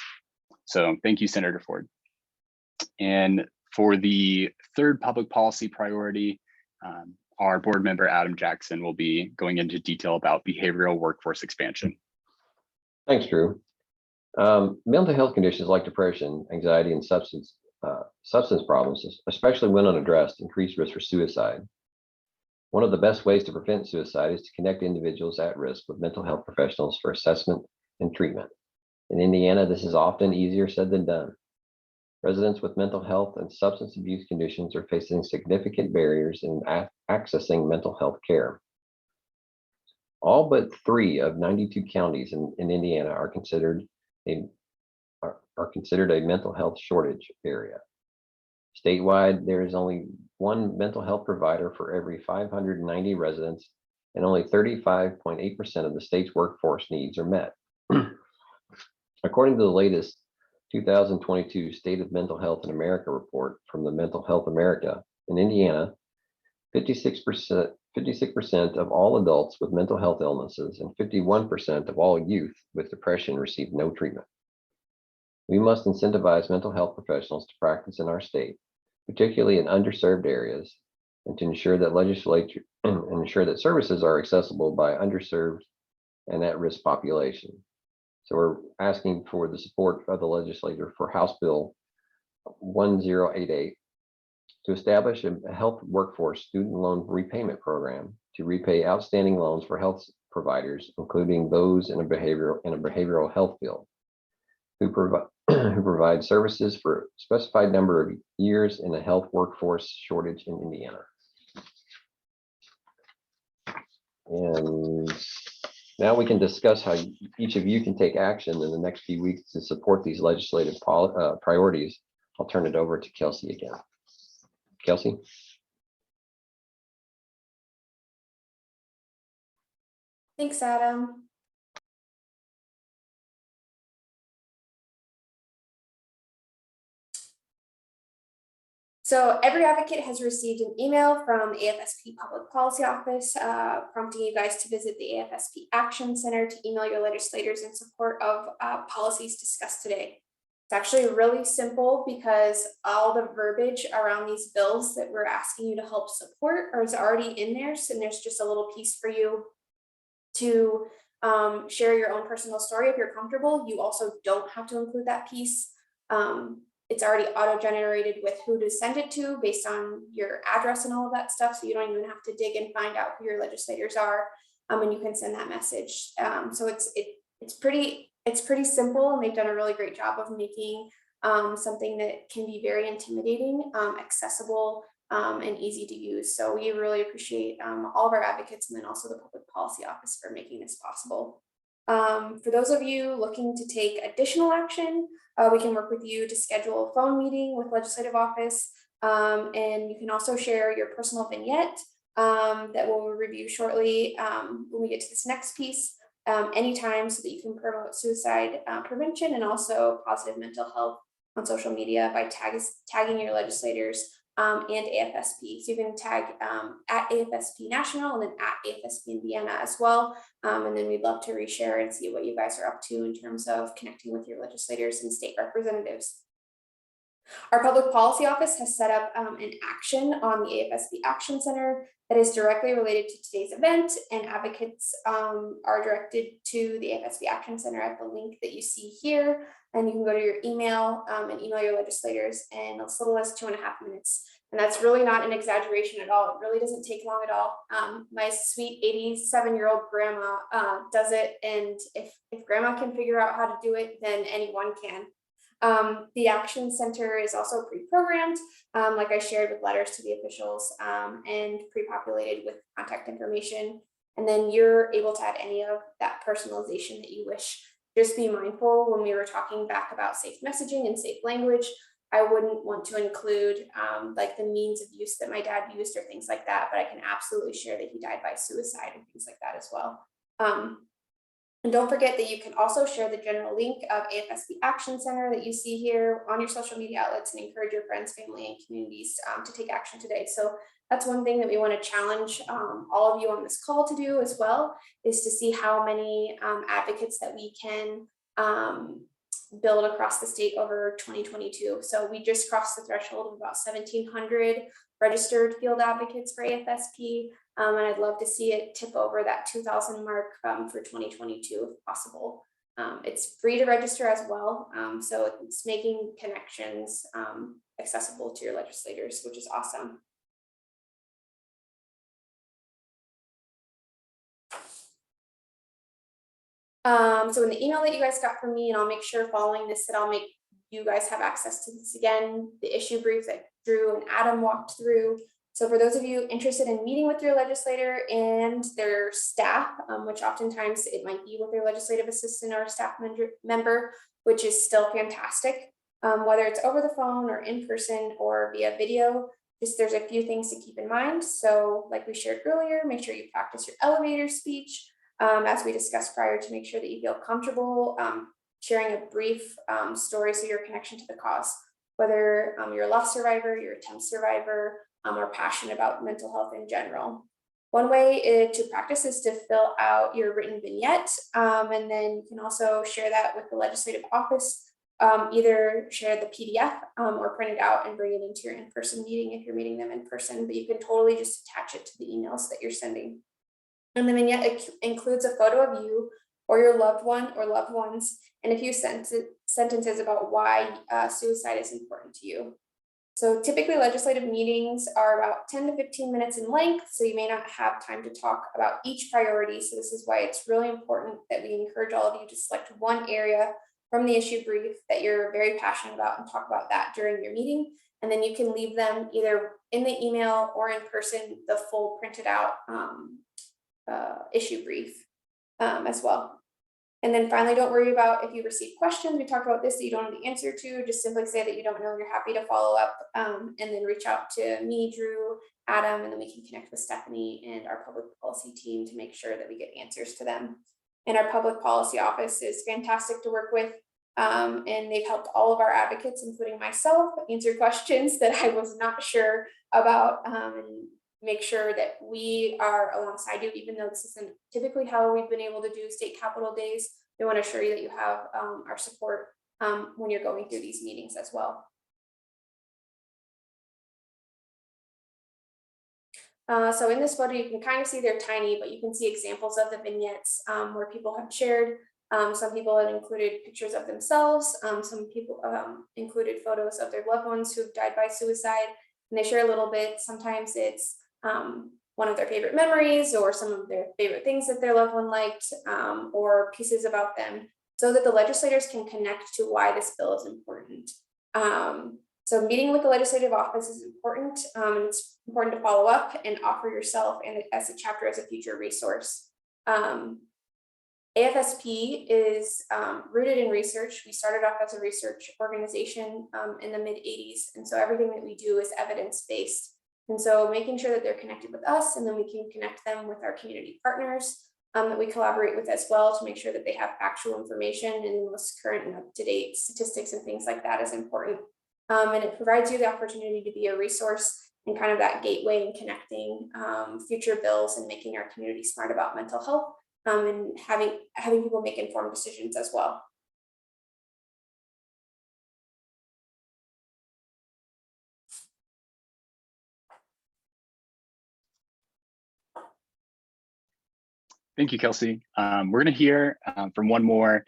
So thank you, Senator Ford. And for the third public policy priority, our board member, Adam Jackson, will be going into detail about behavioral workforce expansion. Thanks, Drew. Mental health conditions like depression, anxiety, and substance problems, especially when unaddressed, increase risk for suicide. One of the best ways to prevent suicide is to connect individuals at risk with mental health professionals for assessment and treatment. In Indiana, this is often easier said than done. Residents with mental health and substance abuse conditions are facing significant barriers in accessing mental health care. All but 3 of 92 counties in Indiana are considered a mental health shortage area. Statewide, there is only 1 mental health provider for every 590 residents, and only 35.8% of the state's workforce needs are met. According to the latest 2022 State of Mental Health in America report from the Mental Health America, in Indiana, 56% of all adults with mental health illnesses and 51% of all youth with depression receive no treatment. We must incentivize mental health professionals to practice in our state, particularly in underserved areas, and to ensure that services are accessible by underserved and at-risk population. So we're asking for the support of the legislature for House Bill 1088 to establish a health workforce student loan repayment program to repay outstanding loans for health providers, including those in a behavioral health field, who provide services for a specified number of years in a health workforce shortage in Indiana. And now we can discuss how each of you can take action in the next few weeks to support these legislative priorities. I'll turn it over to Kelsey again. Kelsey? Thanks, Adam. So every advocate has received an email from AFSP Public Policy Office prompting you guys to visit the AFSP Action Center to email your legislators in support of policies discussed today. It's actually really simple because all the verbiage around these bills that we're asking you to help support is already in there. So there's just a little piece for you to share your own personal story if you're comfortable. You also don't have to include that piece. It's already auto-generated with who to send it to based on your address and all of that stuff. So you don't even have to dig and find out who your legislators are, and you can send that message. So it's pretty simple, and they've done a really great job of making something that can be very intimidating, accessible, and easy to use. So we really appreciate all of our advocates and then also the Public Policy Office for making this possible. For those of you looking to take additional action, we can work with you to schedule a phone meeting with Legislative Office, and you can also share your personal vignette that we'll review shortly when we get to this next piece anytime, so that you can promote suicide prevention and also positive mental health on social media by tagging your legislators and AFSP. So you can tag at AFSP National and then at AFSP Indiana as well. And then we'd love to reshare and see what you guys are up to in terms of connecting with your legislators and state representatives. Our Public Policy Office has set up an action on the AFSP Action Center that is directly related to today's event, and advocates are directed to the AFSP Action Center at the link that you see here. And you can go to your email and email your legislators in as little as 2.5 minutes. And that's really not an exaggeration at all. It really doesn't take long at all. My sweet 87-year-old grandma does it. And if grandma can figure out how to do it, then anyone can. The Action Center is also pre-programmed, like I shared, with letters to the officials and pre-populated with contact information. And then you're able to add any of that personalization that you wish. Just be mindful when we were talking back about safe messaging and safe language. I wouldn't want to include like the means of use that my dad used or things like that, but I can absolutely share that he died by suicide and things like that as well. And don't forget that you can also share the general link of AFSP Action Center that you see here on your social media outlets and encourage your friends, family, and communities to take action today. So that's one thing that we want to challenge all of you on this call to do as well, is to see how many advocates that we can build across the state over 2022. So we just crossed the threshold of about 1,700 registered field advocates for AFSP. And I'd love to see it tip over that 2,000 mark for 2022 if possible. It's free to register as well. So it's making connections accessible to your legislators, which is awesome. So in the email that you guys got from me, and I'll make sure following this that I'll make you guys have access to this again, the issue brief that Drew and Adam walked through. So for those of you interested in meeting with your legislator and their staff, which oftentimes it might be with their legislative assistant or staff member, which is still fantastic, whether it's over the phone or in person or via video, just there's a few things to keep in mind. So like we shared earlier, make sure you practice your elevator speech, as we discussed prior, to make sure that you feel comfortable sharing a brief story, so your connection to the cause, whether you're a loss survivor, you're a attempt survivor, or passionate about mental health in general. One way to practice is to fill out your written vignette, and then you can also share that with the legislative office. Either share the PDF or print it out and bring it into your in-person meeting if you're meeting them in person, but you can totally just attach it to the emails that you're sending. And the vignette includes a photo of you or your loved one or loved ones and a few sentences about why suicide is important to you. So typically legislative meetings are about 10 to 15 minutes in length, so you may not have time to talk about each priority. So this is why it's really important that we encourage all of you to select one area from the issue brief that you're very passionate about and talk about that during your meeting. And then you can leave them either in the email or in person, the full printed out issue brief as well. And then finally, don't worry about if you receive questions. We talked about this that you don't know the answer to. Just simply say that you don't know, you're happy to follow up, and then reach out to me, Drew, Adam, and then we can connect with Stephanie and our public policy team to make sure that we get answers to them. And our public policy office is fantastic to work with. And they've helped all of our advocates, including myself, answer questions that I was not sure about, and make sure that we are alongside you, even though this isn't typically how we've been able to do state capitol days. We want to assure you that you have our support when you're going through these meetings as well. So in this photo, you can kind of see they're tiny, but you can see examples of the vignettes where people have shared. Some people have included pictures of themselves. Some people included photos of their loved ones who have died by suicide, and they share a little bit. Sometimes it's one of their favorite memories or some of their favorite things that their loved one liked, or pieces about them, so that the legislators can connect to why this bill is important. So meeting with the legislative office is important, and it's important to follow up and offer yourself and as a chapter as a future resource. AFSP is rooted in research. We started off as a research organization in the mid-'80s, and so everything that we do is evidence-based. And so making sure that they're connected with us, and then we can connect them with our community partners that we collaborate with as well, to make sure that they have factual information and most current and up-to-date statistics and things like that is important. And it provides you the opportunity to be a resource and kind of that gateway in connecting future bills and making our community smart about mental health, and having people make informed decisions as well. Thank you, Kelsey. We're going to hear from one more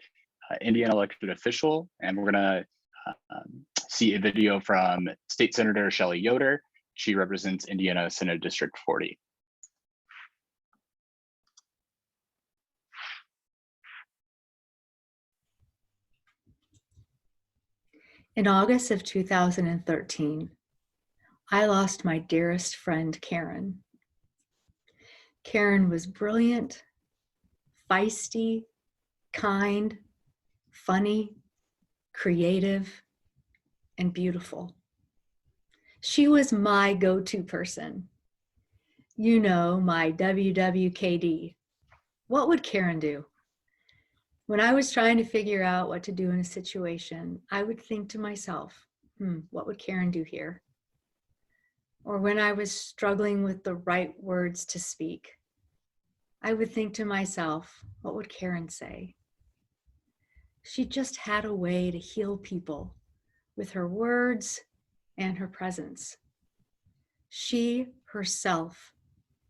Indiana elected official, and we're going to see a video from State Senator Shelley Yoder. She represents Indiana Senate District 40. In August of 2013, I lost my dearest friend, Karen. Karen was brilliant, feisty, kind, funny, creative, and beautiful. She was my go-to person. You know, my WWKD. What would Karen do? When I was trying to figure out what to do in a situation, I would think to myself, what would Karen do here? Or when I was struggling with the right words to speak, I would think to myself, what would Karen say? She just had a way to heal people with her words and her presence. She herself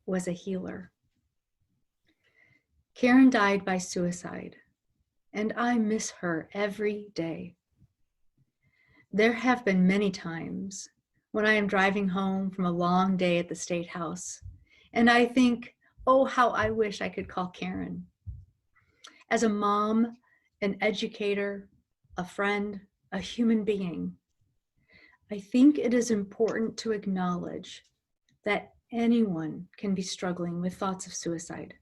was a healer. Karen died by suicide, and I miss her every day. There have been many times when I am driving home from a long day at the State House, and I think, oh, how I wish I could call Karen. As a mom, an educator, a friend, a human being, I think it is important to acknowledge that anyone can be struggling with thoughts of suicide.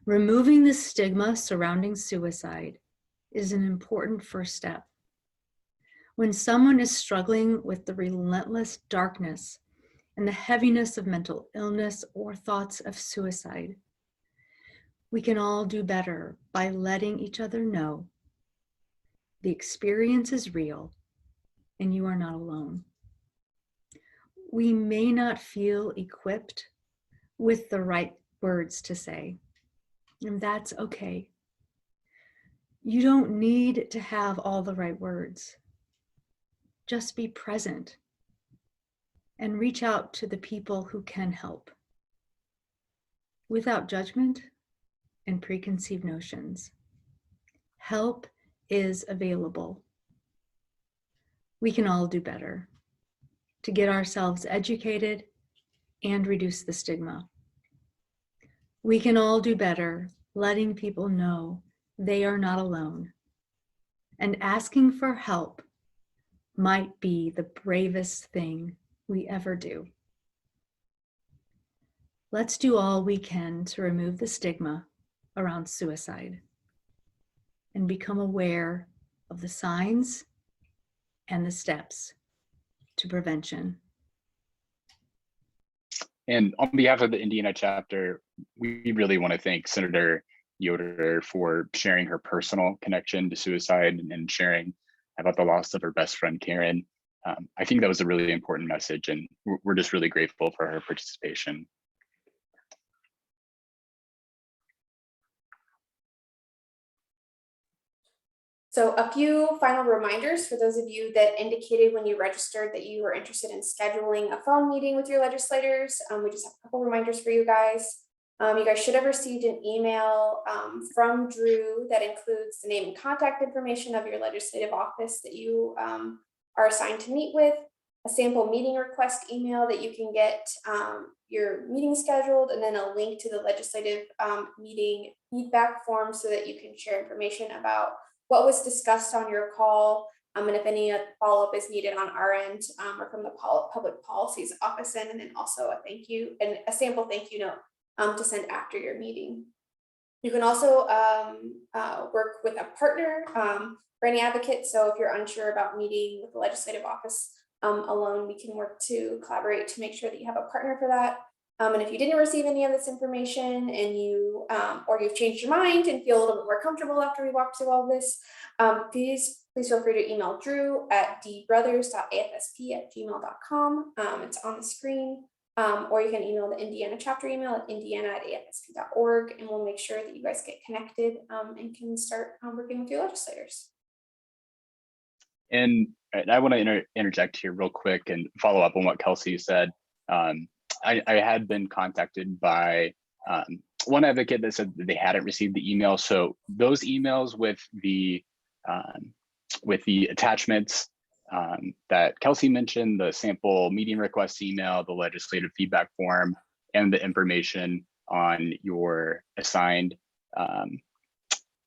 Removing the stigma surrounding suicide is an important first step. When someone is struggling with the relentless darkness and the heaviness of mental illness or thoughts of suicide, we can all do better by letting each other know The experience is real, and you are not alone. We may not feel equipped with the right words to say, and that's okay. You don't need to have all the right words. Just be present and reach out to the people who can help without judgment and preconceived notions. Help is available. We can all do better to get ourselves educated and reduce the stigma. We can all do better letting people know they are not alone, and asking for help might be the bravest thing we ever do. Let's do all we can to remove the stigma around suicide and become aware of the signs and the steps to prevention. And on behalf of the Indiana chapter, we really want to thank Senator Yoder for sharing her personal connection to suicide and sharing about the loss of her best friend, Karen. I think that was a really important message, and we're just really grateful for her participation. So a few final reminders for those of you that indicated when you registered that you were interested in scheduling a phone meeting with your legislators. We just have a couple reminders for you guys. You guys should have received an email from Drew that includes the name and contact information of your legislative office that you are assigned to meet with, a sample meeting request email that you can get your meeting scheduled, and then a link to the legislative meeting feedback form so that you can share information about what was discussed on your call, and if any follow-up is needed on our end or from the public policies office end, and then also a thank you and a sample thank you note to send after your meeting. You can also work with a partner for any advocate. So if you're unsure about meeting with the legislative office alone, we can work to collaborate to make sure that you have a partner for that. And if you didn't receive any of this information and you or you've changed your mind and feel a little bit more comfortable after we walk through all this, please feel free to email Drew at dbrothers.afsp@gmail.com. It's on the screen. Or you can email the Indiana chapter email at indiana@afsp.org, and we'll make sure that you guys get connected and can start working with your legislators. And I want to interject here real quick and follow up on what Kelsey said. I had been contacted by one advocate that said that they hadn't received the email. So those emails with the attachments that Kelsey mentioned, the sample meeting request email, the legislative feedback form, and the information on your assigned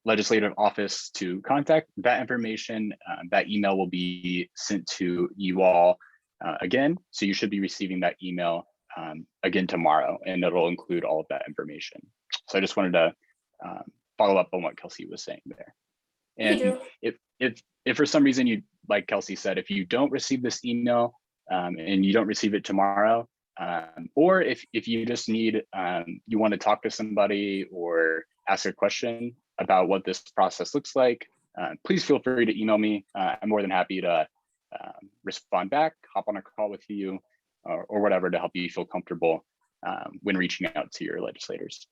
legislative office to contact, that information, that email will be sent to you all again. So you should be receiving that email again tomorrow, and it'll include all of that information. So I just wanted to follow up on what Kelsey was saying there. And if for some reason you, like Kelsey said, if you don't receive this email and you don't receive it tomorrow, or if you just need, you want to talk to somebody or ask a question about what this process looks like, please feel free to email me. I'm more than happy to respond back, hop on a call with you, or whatever to help you feel comfortable when reaching out to your legislators.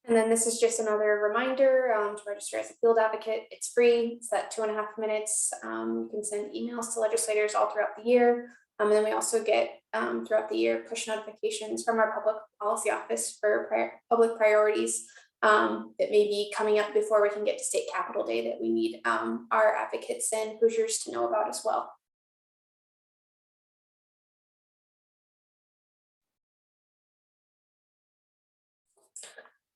And then this is just another reminder to register as a field advocate. It's free. It's that 2.5 minutes. You can send emails to legislators all throughout the year. And then we also get throughout the year push notifications from our public policy office for public priorities that may be coming up before we can get to State Capitol Day that we need our advocates and Hoosiers to know about as well.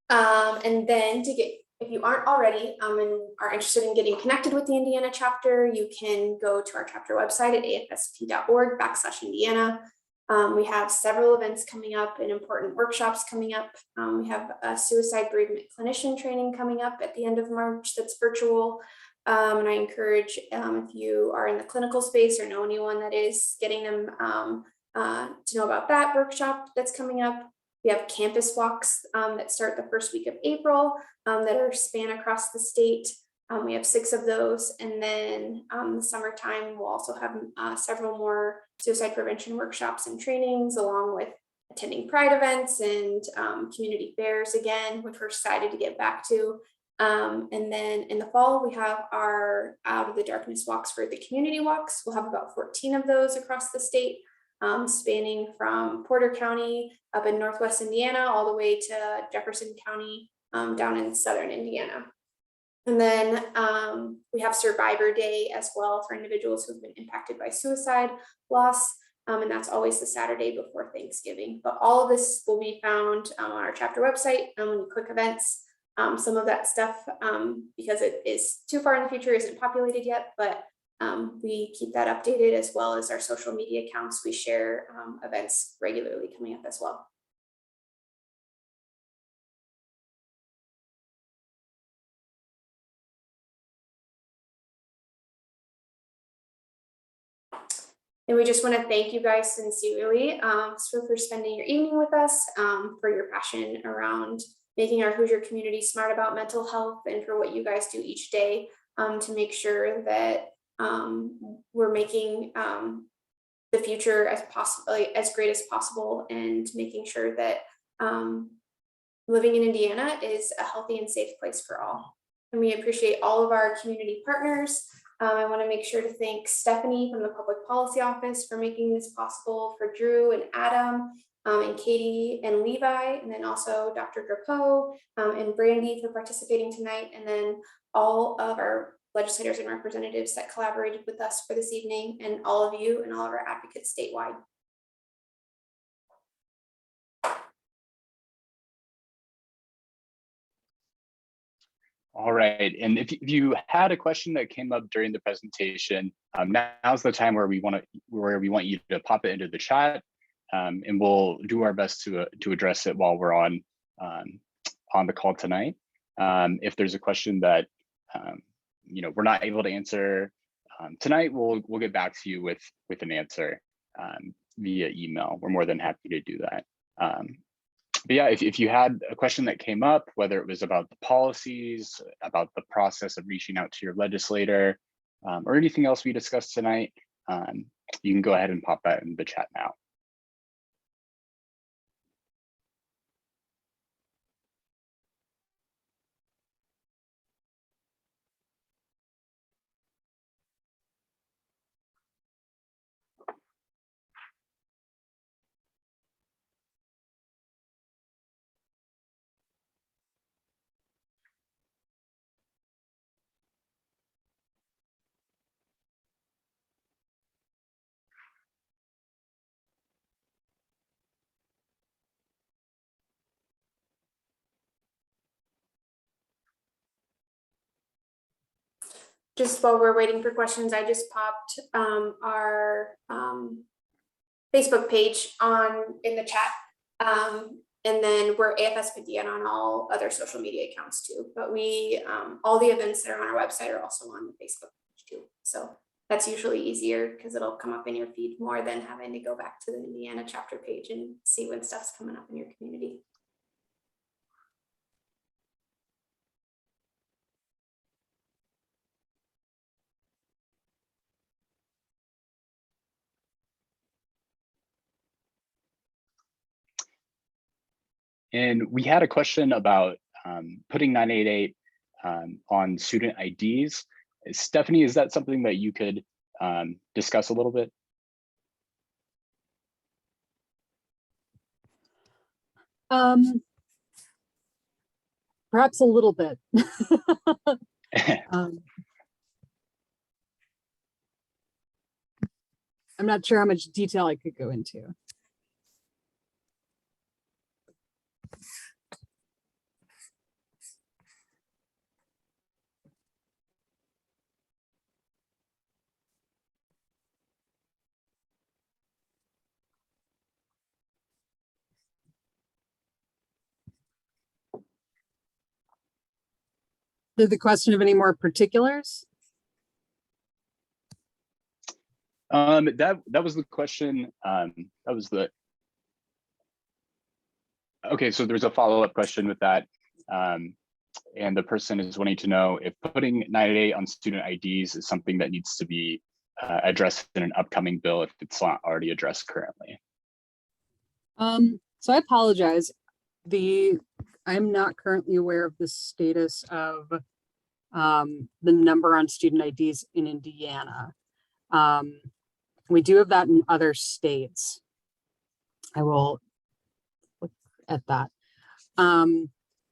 And then if you aren't already and are interested in getting connected with the Indiana chapter, you can go to our chapter website at afsp.org/Indiana. We have several events coming up and important workshops coming up. We have a suicide bereavement clinician training coming up at the end of March that's virtual. And I encourage if you are in the clinical space or know anyone that is, getting them to know about that workshop that's coming up. We We have campus walks that start the first week of April that are span across the state. We have 6 of those. And then the summertime, we'll also have several more suicide prevention workshops and trainings, along with attending Pride events and community fairs again, which we're excited to get back to. And then in the fall, we have our Out of the Darkness walks for the community walks. We'll have about 14 of those across the state, spanning from Porter County up in Northwest Indiana, all the way to Jefferson County down in Southern Indiana. And then we have Survivor Day as well for individuals who've been impacted by suicide loss. And that's always the Saturday before Thanksgiving. But all of this will be found on our chapter website when you click events. Some of that stuff, because it is too far in the future, isn't populated yet, but we keep that updated, as well as our social media accounts. We share events regularly coming up as well. And we just want to thank you guys sincerely for spending your evening with us, for your passion around making our Hoosier community smart about mental health, and for what you guys do each day to make sure that we're making the future as great as possible, and making sure that living in Indiana is a healthy and safe place for all. And we appreciate all of our community partners. I want to make sure to thank Stephanie from the Public Policy Office for making this possible, for Drew and Adam and Katie and Levi, and then also Dr. Drapeau and Brandy for participating tonight, and then all of our legislators and representatives that collaborated with us for this evening, and all of you and all of our advocates statewide. All right, and if you had a question that came up during the presentation, now's the time where we want you to pop it into the chat, and we'll do our best to address it while we're on the call tonight. If there's a question that we're not able to answer tonight, we'll get back to you with an answer via email. We're more than happy to do that. But yeah, if you had a question that came up, whether it was about the policies, about the process of reaching out to your legislator, or anything else we discussed tonight, you can go ahead and pop that in the chat now. Just while we're waiting for questions, I just popped our Facebook page in the chat. And then we're AFS Indiana on all other social media accounts too. But we, all the events that are on our website are also on the Facebook page too. So that's usually easier because it'll come up in your feed more than having to go back to the Indiana chapter page and see when stuff's coming up in your community. And we had a question about putting 988 on student IDs. Stephanie, is that something that you could discuss a little bit? Perhaps a little bit. I'm not sure how much detail I could go into. Did the question of any more particulars? That was the question. That was the Okay, so there's a follow-up question with that. And the person is wanting to know if putting 988 on student IDs is something that needs to be addressed in an upcoming bill if it's not already addressed currently. So I apologize. I'm not currently aware of the status of the number on student IDs in Indiana. We do have that in other states. I will look at that.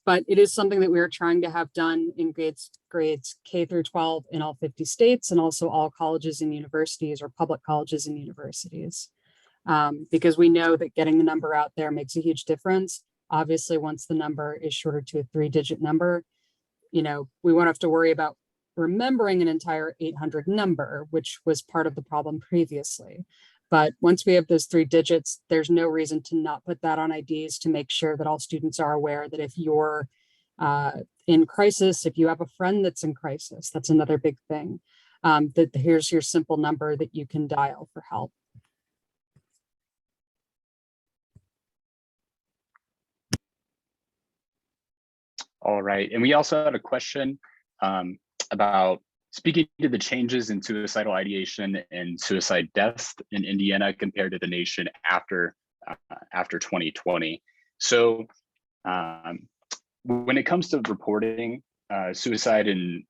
But it is something that we are trying to have done in grades K through 12 in all 50 states, and also all colleges and universities, or public colleges and universities. Because we know that getting the number out there makes a huge difference. Obviously, once the number is shorter to a 3-digit number, we won't have to worry about remembering an entire 800 number, which was part of the problem previously. But once we have those 3 digits, there's no reason to not put that on IDs, to make sure that all students are aware that if you're in crisis, if you have a friend that's in crisis, that's another big thing, that here's your simple number that you can dial for help. All right, and we also had a question about speaking to the changes in suicidal ideation and suicide deaths in Indiana compared to the nation after 2020. So when it comes to reporting suicide and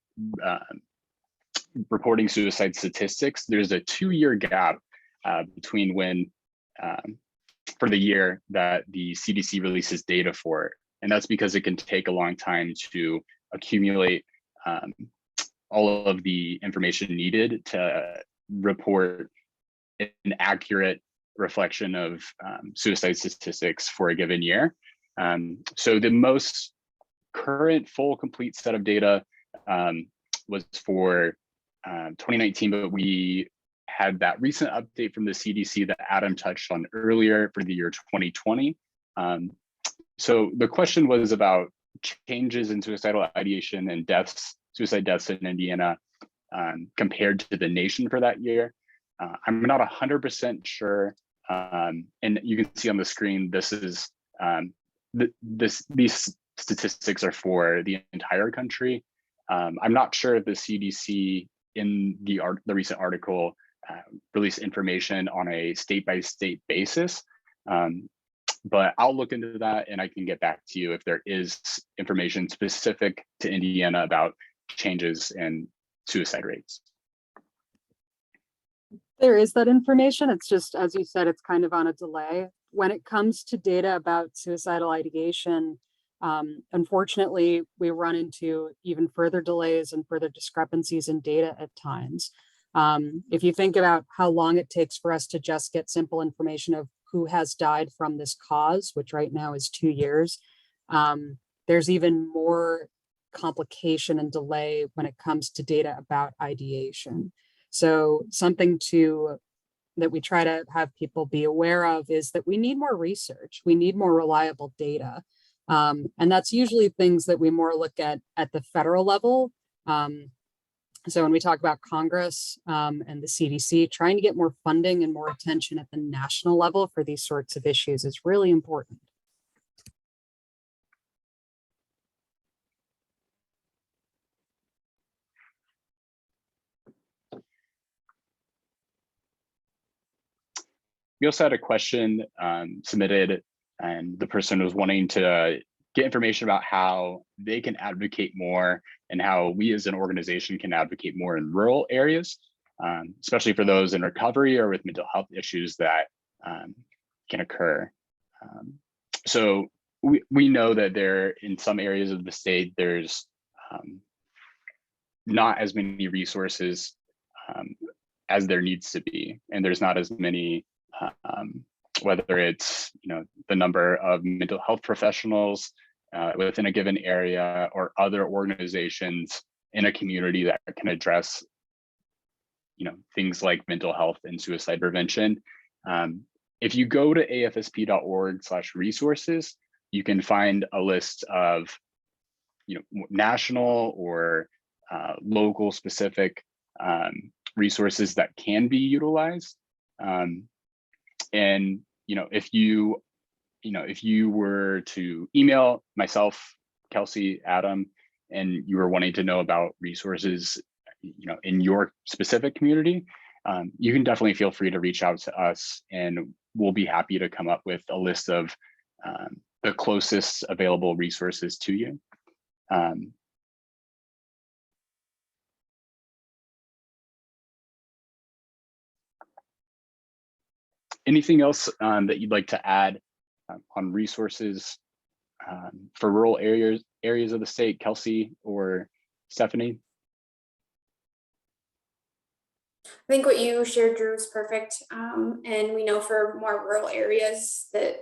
reporting suicide statistics, there's a 2-year gap between when for the year that the CDC releases data for it. And that's because it can take a long time to accumulate all of the information needed to report an accurate reflection of suicide statistics for a given year. So the most current full complete set of data was for 2019, but we had that recent update from the CDC that Adam touched on earlier for the year 2020. So the question was about changes in suicidal ideation and suicide deaths in Indiana compared to the nation for that year. I'm not 100% sure, and you can see on the screen, this is these statistics are for the entire country. I'm not sure if the CDC in the recent article released information on a state-by-state basis. But I'll look into that and I can get back to you if there is information specific to Indiana about changes in suicide rates. There is that information. It's just, as you said, it's kind of on a delay. When it comes to data about suicidal ideation, unfortunately, we run into even further delays and further discrepancies in data at times. If you think about how long it takes for us to just get simple information of who has died from this cause, which right now is 2 years, there's even more complication and delay when it comes to data about ideation. So something that we try to have people be aware of is that we need more research. We need more reliable data. And that's usually things that we more look at the federal level. So when we talk about Congress and the CDC, trying to get more funding and more attention at the national level for these sorts of issues is really important. We also had a question submitted, and the person was wanting to get information about how they can advocate more and how we as an organization can advocate more in rural areas, especially for those in recovery or with mental health issues that can occur. So we know that there in some areas of the state, there's not as many resources as there needs to be, and there's not as many whether it's the number of mental health professionals within a given area or other organizations in a community that can address things like mental health and suicide prevention. If you go to afsp.org/resources, you can find a list of national or local specific resources that can be utilized. And if you if you were to email myself, Kelsey, Adam, and you were wanting to know about resources, in your specific community, you can definitely feel free to reach out to us, and we'll be happy to come up with a list of the closest available resources to you. Anything else that you'd like to add on resources for rural areas of the state, Kelsey or Stephanie? I think what you shared, Drew, is perfect. And we know for more rural areas that,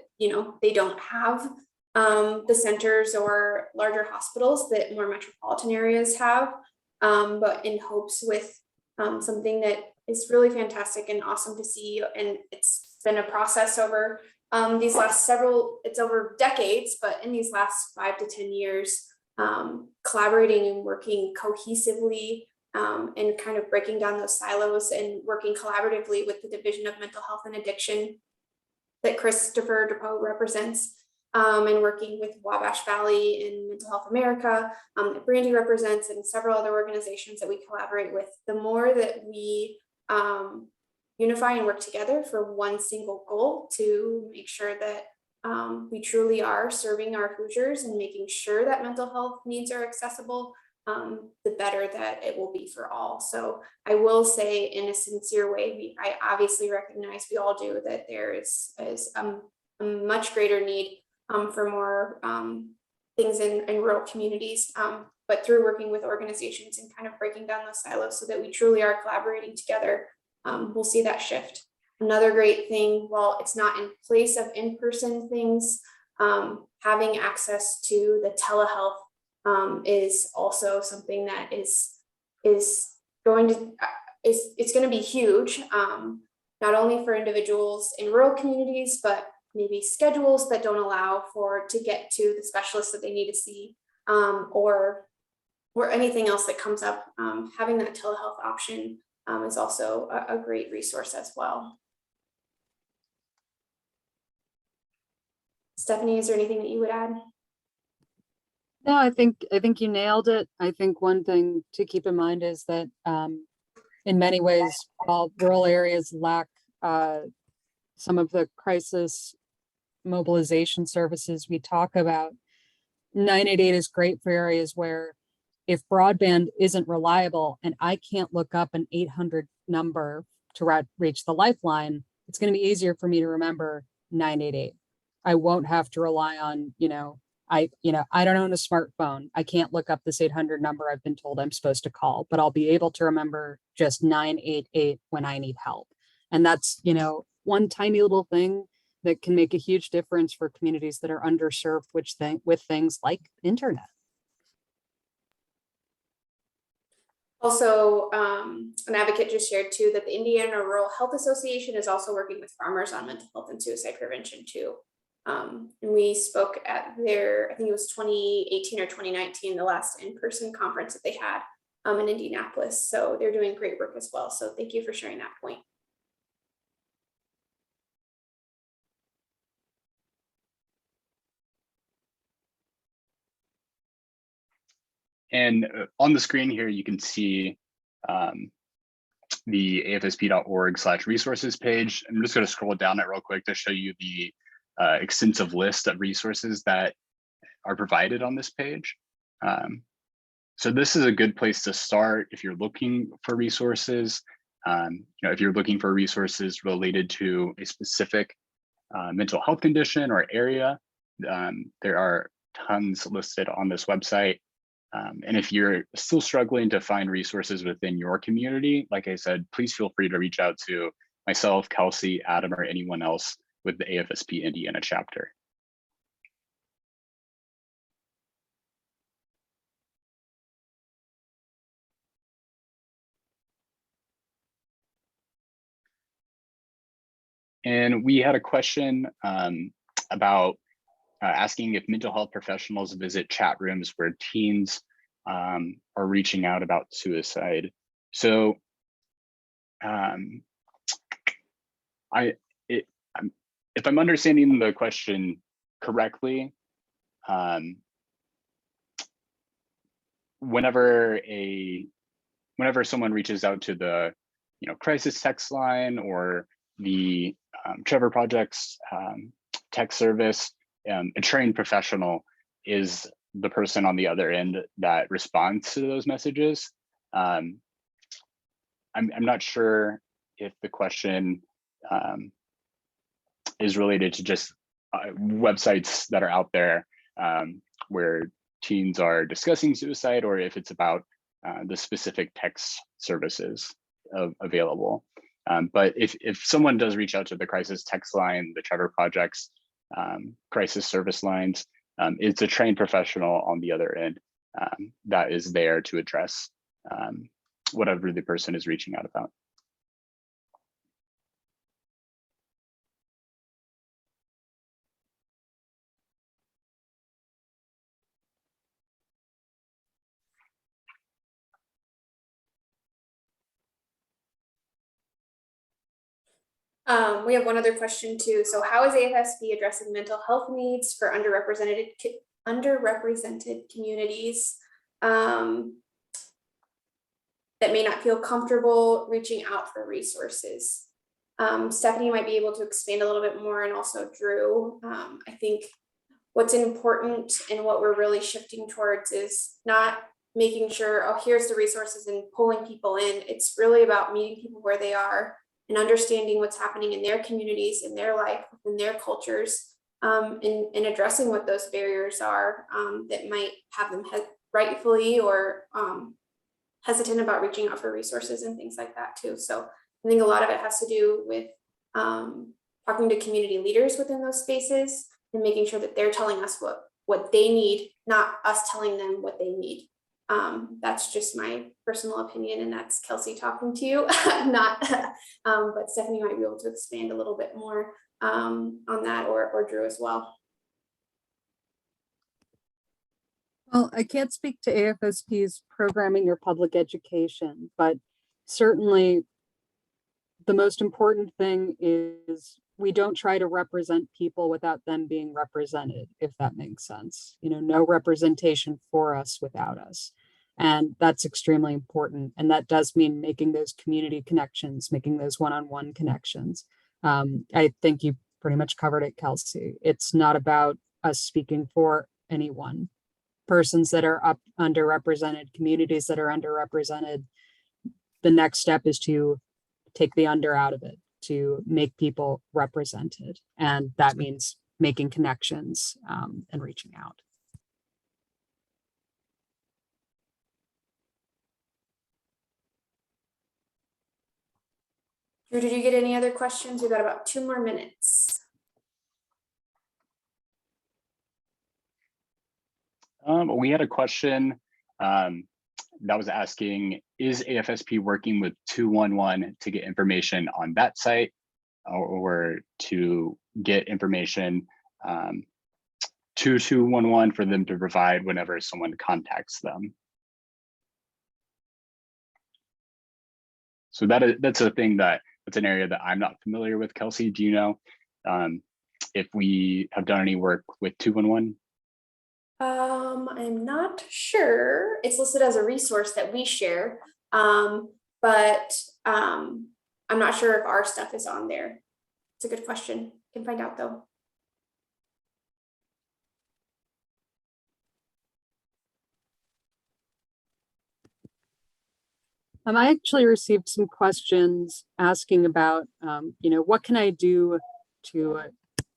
they don't have the centers or larger hospitals that more metropolitan areas have. But in hopes with something that is really fantastic and awesome to see. And it's been a process over these last it's over decades, but in these last 5 to 10 years, collaborating and working cohesively and kind of breaking down those silos and working collaboratively with the Division of Mental Health and Addiction that Christopher DePoe represents, and working with Wabash Valley and Mental Health America, that Brandy represents, and several other organizations that we collaborate with. The more that we unify and work together for one single goal to make sure that we truly are serving our Hoosiers and making sure that mental health needs are accessible, the better that it will be for all. So I will say, in a sincere way, I obviously recognize, we all do, that there is a much greater need for more things in rural communities, but through working with organizations and kind of breaking down those silos so that we truly are collaborating together, we'll see that shift. Another great thing, while it's not in place of in-person things, having access to the telehealth is also something that is going to be huge, not only for individuals in rural communities, but maybe schedules that don't allow to get to the specialists that they need to see, or anything else that comes up. Having that telehealth option is also a great resource as well. Stephanie, is there anything that you would add? No, I think you nailed it. I think one thing to keep in mind is that in many ways, while rural areas lack some of the crisis mobilization services we talk about, 988 is great for areas where if broadband isn't reliable and I can't look up an 800 number to reach the lifeline, it's going to be easier for me to remember 988. I won't have to rely on, I don't own a smartphone. I can't look up this 800 number I've been told I'm supposed to call, but I'll be able to remember just 988 when I need help. And that's, one tiny little thing that can make a huge difference for communities that are underserved, with things like internet. Also, an advocate just shared too that the Indiana Rural Health Association is also working with farmers on mental health and suicide prevention too. And we spoke at their, I think it was 2018 or 2019, the last in-person conference that they had in Indianapolis. So they're doing great work as well. So thank you for sharing that point. And on the screen here, you can see the afsp.org/resources page. I'm just going to scroll down it real quick to show you the extensive list of resources that are provided on this page. So this is a good place to start if you're looking for resources. If you're looking for resources related to a specific mental health condition or area, there are tons listed on this website. And if you're still struggling to find resources within your community, like I said, please feel free to reach out to myself, Kelsey, Adam, or anyone else with the AFSP Indiana chapter. And we had a question about asking if mental health professionals visit chat rooms where teens are reaching out about suicide. So if I'm understanding the question correctly, whenever someone reaches out to the crisis text line or the Trevor Project's text service, a trained professional is the person on the other end that responds to those messages. I'm not sure if the question is related to just websites that are out there where teens are discussing suicide, or if it's about the specific text services available. But if someone does reach out to the crisis text line, the Trevor Project's crisis service lines, it's a trained professional on the other end that is there to address whatever the person is reaching out about. We have one other question too. So how is AFSP addressing mental health needs for underrepresented communities that may not feel comfortable reaching out for resources? Stephanie might be able to expand a little bit more, and also Drew. I think what's important and what we're really shifting towards is not making sure, oh, here's the resources and pulling people in. It's really about meeting people where they are and understanding what's happening in their communities, in their life, in their cultures, and addressing what those barriers are that might have them rightfully or hesitant about reaching out for resources and things like that too. So I think a lot of it has to do with talking to community leaders within those spaces and making sure that they're telling us what they need, not us telling them what they need. That's just my personal opinion, and that's Kelsey talking to you, not, but Stephanie might be able to expand a little bit more on that, or Drew as well. Well, I can't speak to AFSP's programming or public education, but certainly the most important thing is we don't try to represent people without them being represented, if that makes sense. No representation for us without us. And that's extremely important. And that does mean making those community connections, making those one-on-one connections. I think you pretty much covered it, Kelsey. It's not about us speaking for anyone. Persons that are underrepresented, communities that are underrepresented, the next step is to take the under out of it, to make people represented. And that means making connections and reaching out. Drew, did you get any other questions? We've got about 2 more minutes. We had a question that was asking, is AFSP working with 211 to get information on that site, or to get information to 211 for them to provide whenever someone contacts them? So that's a thing that's an area that I'm not familiar with. Kelsey, do you know if we have done any work with 211? I'm not sure. It's listed as a resource that we share, but I'm not sure if our stuff is on there. It's a good question. Can find out though. I actually received some questions asking about, what can I do to,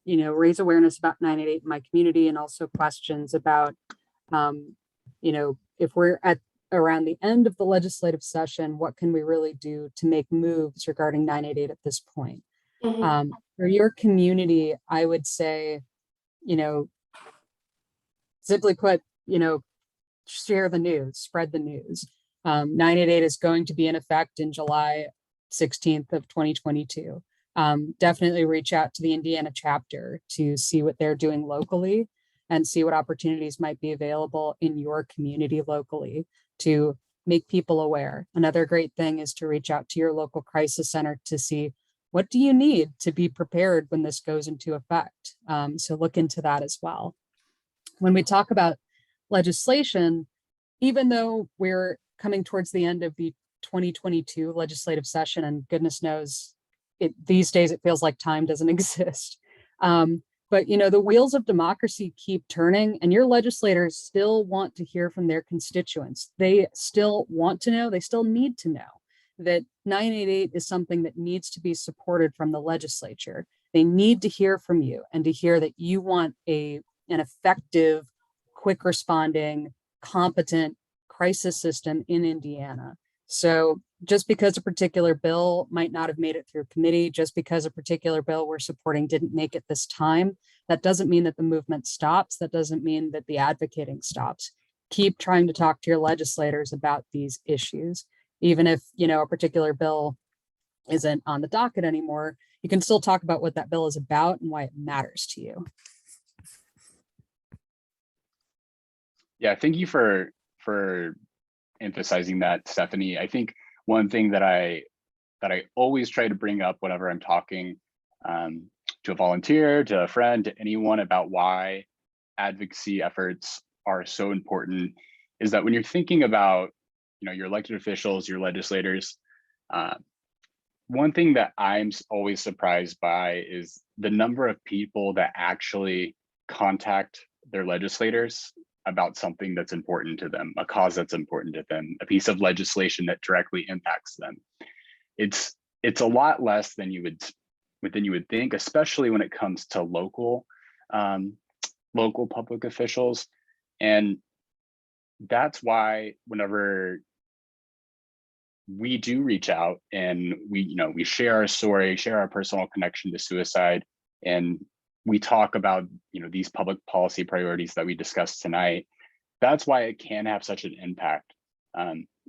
raise awareness about 988 in my community, and also questions about, if we're at around the end of the legislative session, what can we really do to make moves regarding 988 at this point? Mm-hmm. For your community, I would say, simply put, share the news, spread the news. 988 is going to be in effect in July 16th of 2022. Definitely reach out to the Indiana chapter to see what they're doing locally and see what opportunities might be available in your community locally to make people aware. Another great thing is to reach out to your local crisis center to see what do you need to be prepared when this goes into effect? So look into that as well. When we talk about legislation, even though we're coming towards the end of the 2022 legislative session, and goodness knows these days it feels like time doesn't exist. But the wheels of democracy keep turning, and your legislators still want to hear from their constituents. They still want to know, they still need to know that 988 is something that needs to be supported from the legislature. They need to hear from you and to hear that you want an effective, quick responding, competent crisis system in Indiana. So just because a particular bill might not have made it through committee, just because a particular bill we're supporting didn't make it this time, that doesn't mean that the movement stops. That doesn't mean that the advocating stops. Keep trying to talk to your legislators about these issues. Even if, a particular bill isn't on the docket anymore, you can still talk about what that bill is about and why it matters to you. Yeah, thank you for emphasizing that, Stephanie. I think one thing that I always try to bring up whenever I'm talking to a volunteer, to a friend, to anyone about why advocacy efforts are so important is that when you're thinking about your elected officials, your legislators, one thing that I'm always surprised by is the number of people that actually contact their legislators about something that's important to them, a cause that's important to them, a piece of legislation that directly impacts them. It's a lot less than you would think, especially when it comes to local public officials. And that's why whenever we do reach out and we share our story, share our personal connection to suicide, and we talk about these public policy priorities that we discussed tonight, that's why it can have such an impact.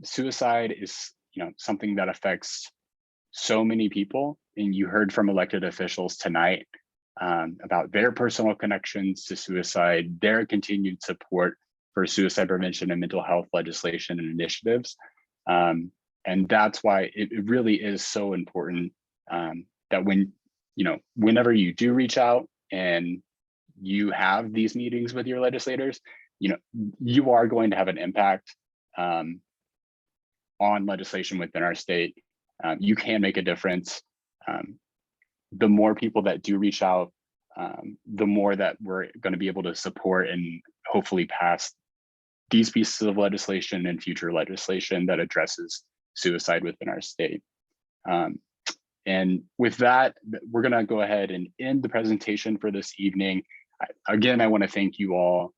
Suicide is something that affects so many people, and you heard from elected officials tonight about their personal connections to suicide, their continued support for suicide prevention and mental health legislation and initiatives. And that's why it really is so important that whenever you do reach out and you have these meetings with your legislators, you are going to have an impact on legislation within our state. You can make a difference. The more people that do reach out, the more that we're going to be able to support and hopefully pass these pieces of legislation and future legislation that addresses suicide within our state. And with that, we're going to go ahead and end the presentation for this evening. Again, I want to thank you all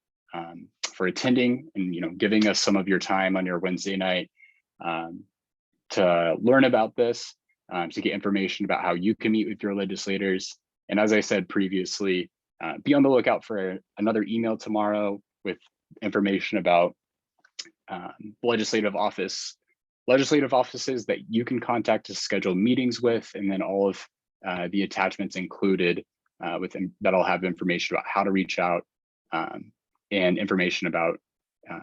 for attending and giving us some of your time on your Wednesday night to learn about this, to get information about how you can meet with your legislators. And as I said previously, be on the lookout for another email tomorrow with information about legislative offices that you can contact to schedule meetings with, and then all of the attachments included that'll have information about how to reach out and information about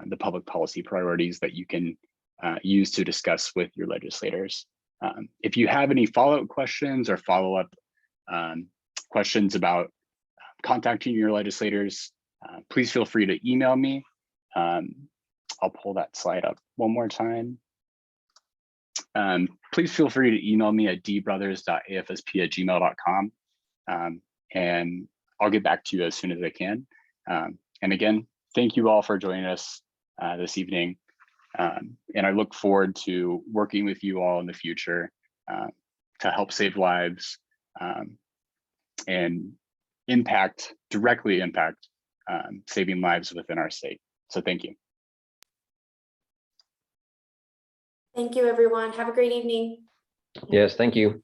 the public policy priorities that you can use to discuss with your legislators. If you have any follow-up questions or follow-up questions about contacting your legislators, please feel free to email me. I'll pull that slide up one more time. Please feel free to email me at dbrothers.afsp@gmail.com, and I'll get back to you as soon as I can. And again, thank you all for joining us this evening. And I look forward to working with you all in the future to help save lives and directly impact saving lives within our state. So thank you. Thank you, everyone. Have a great evening. Yes, thank you.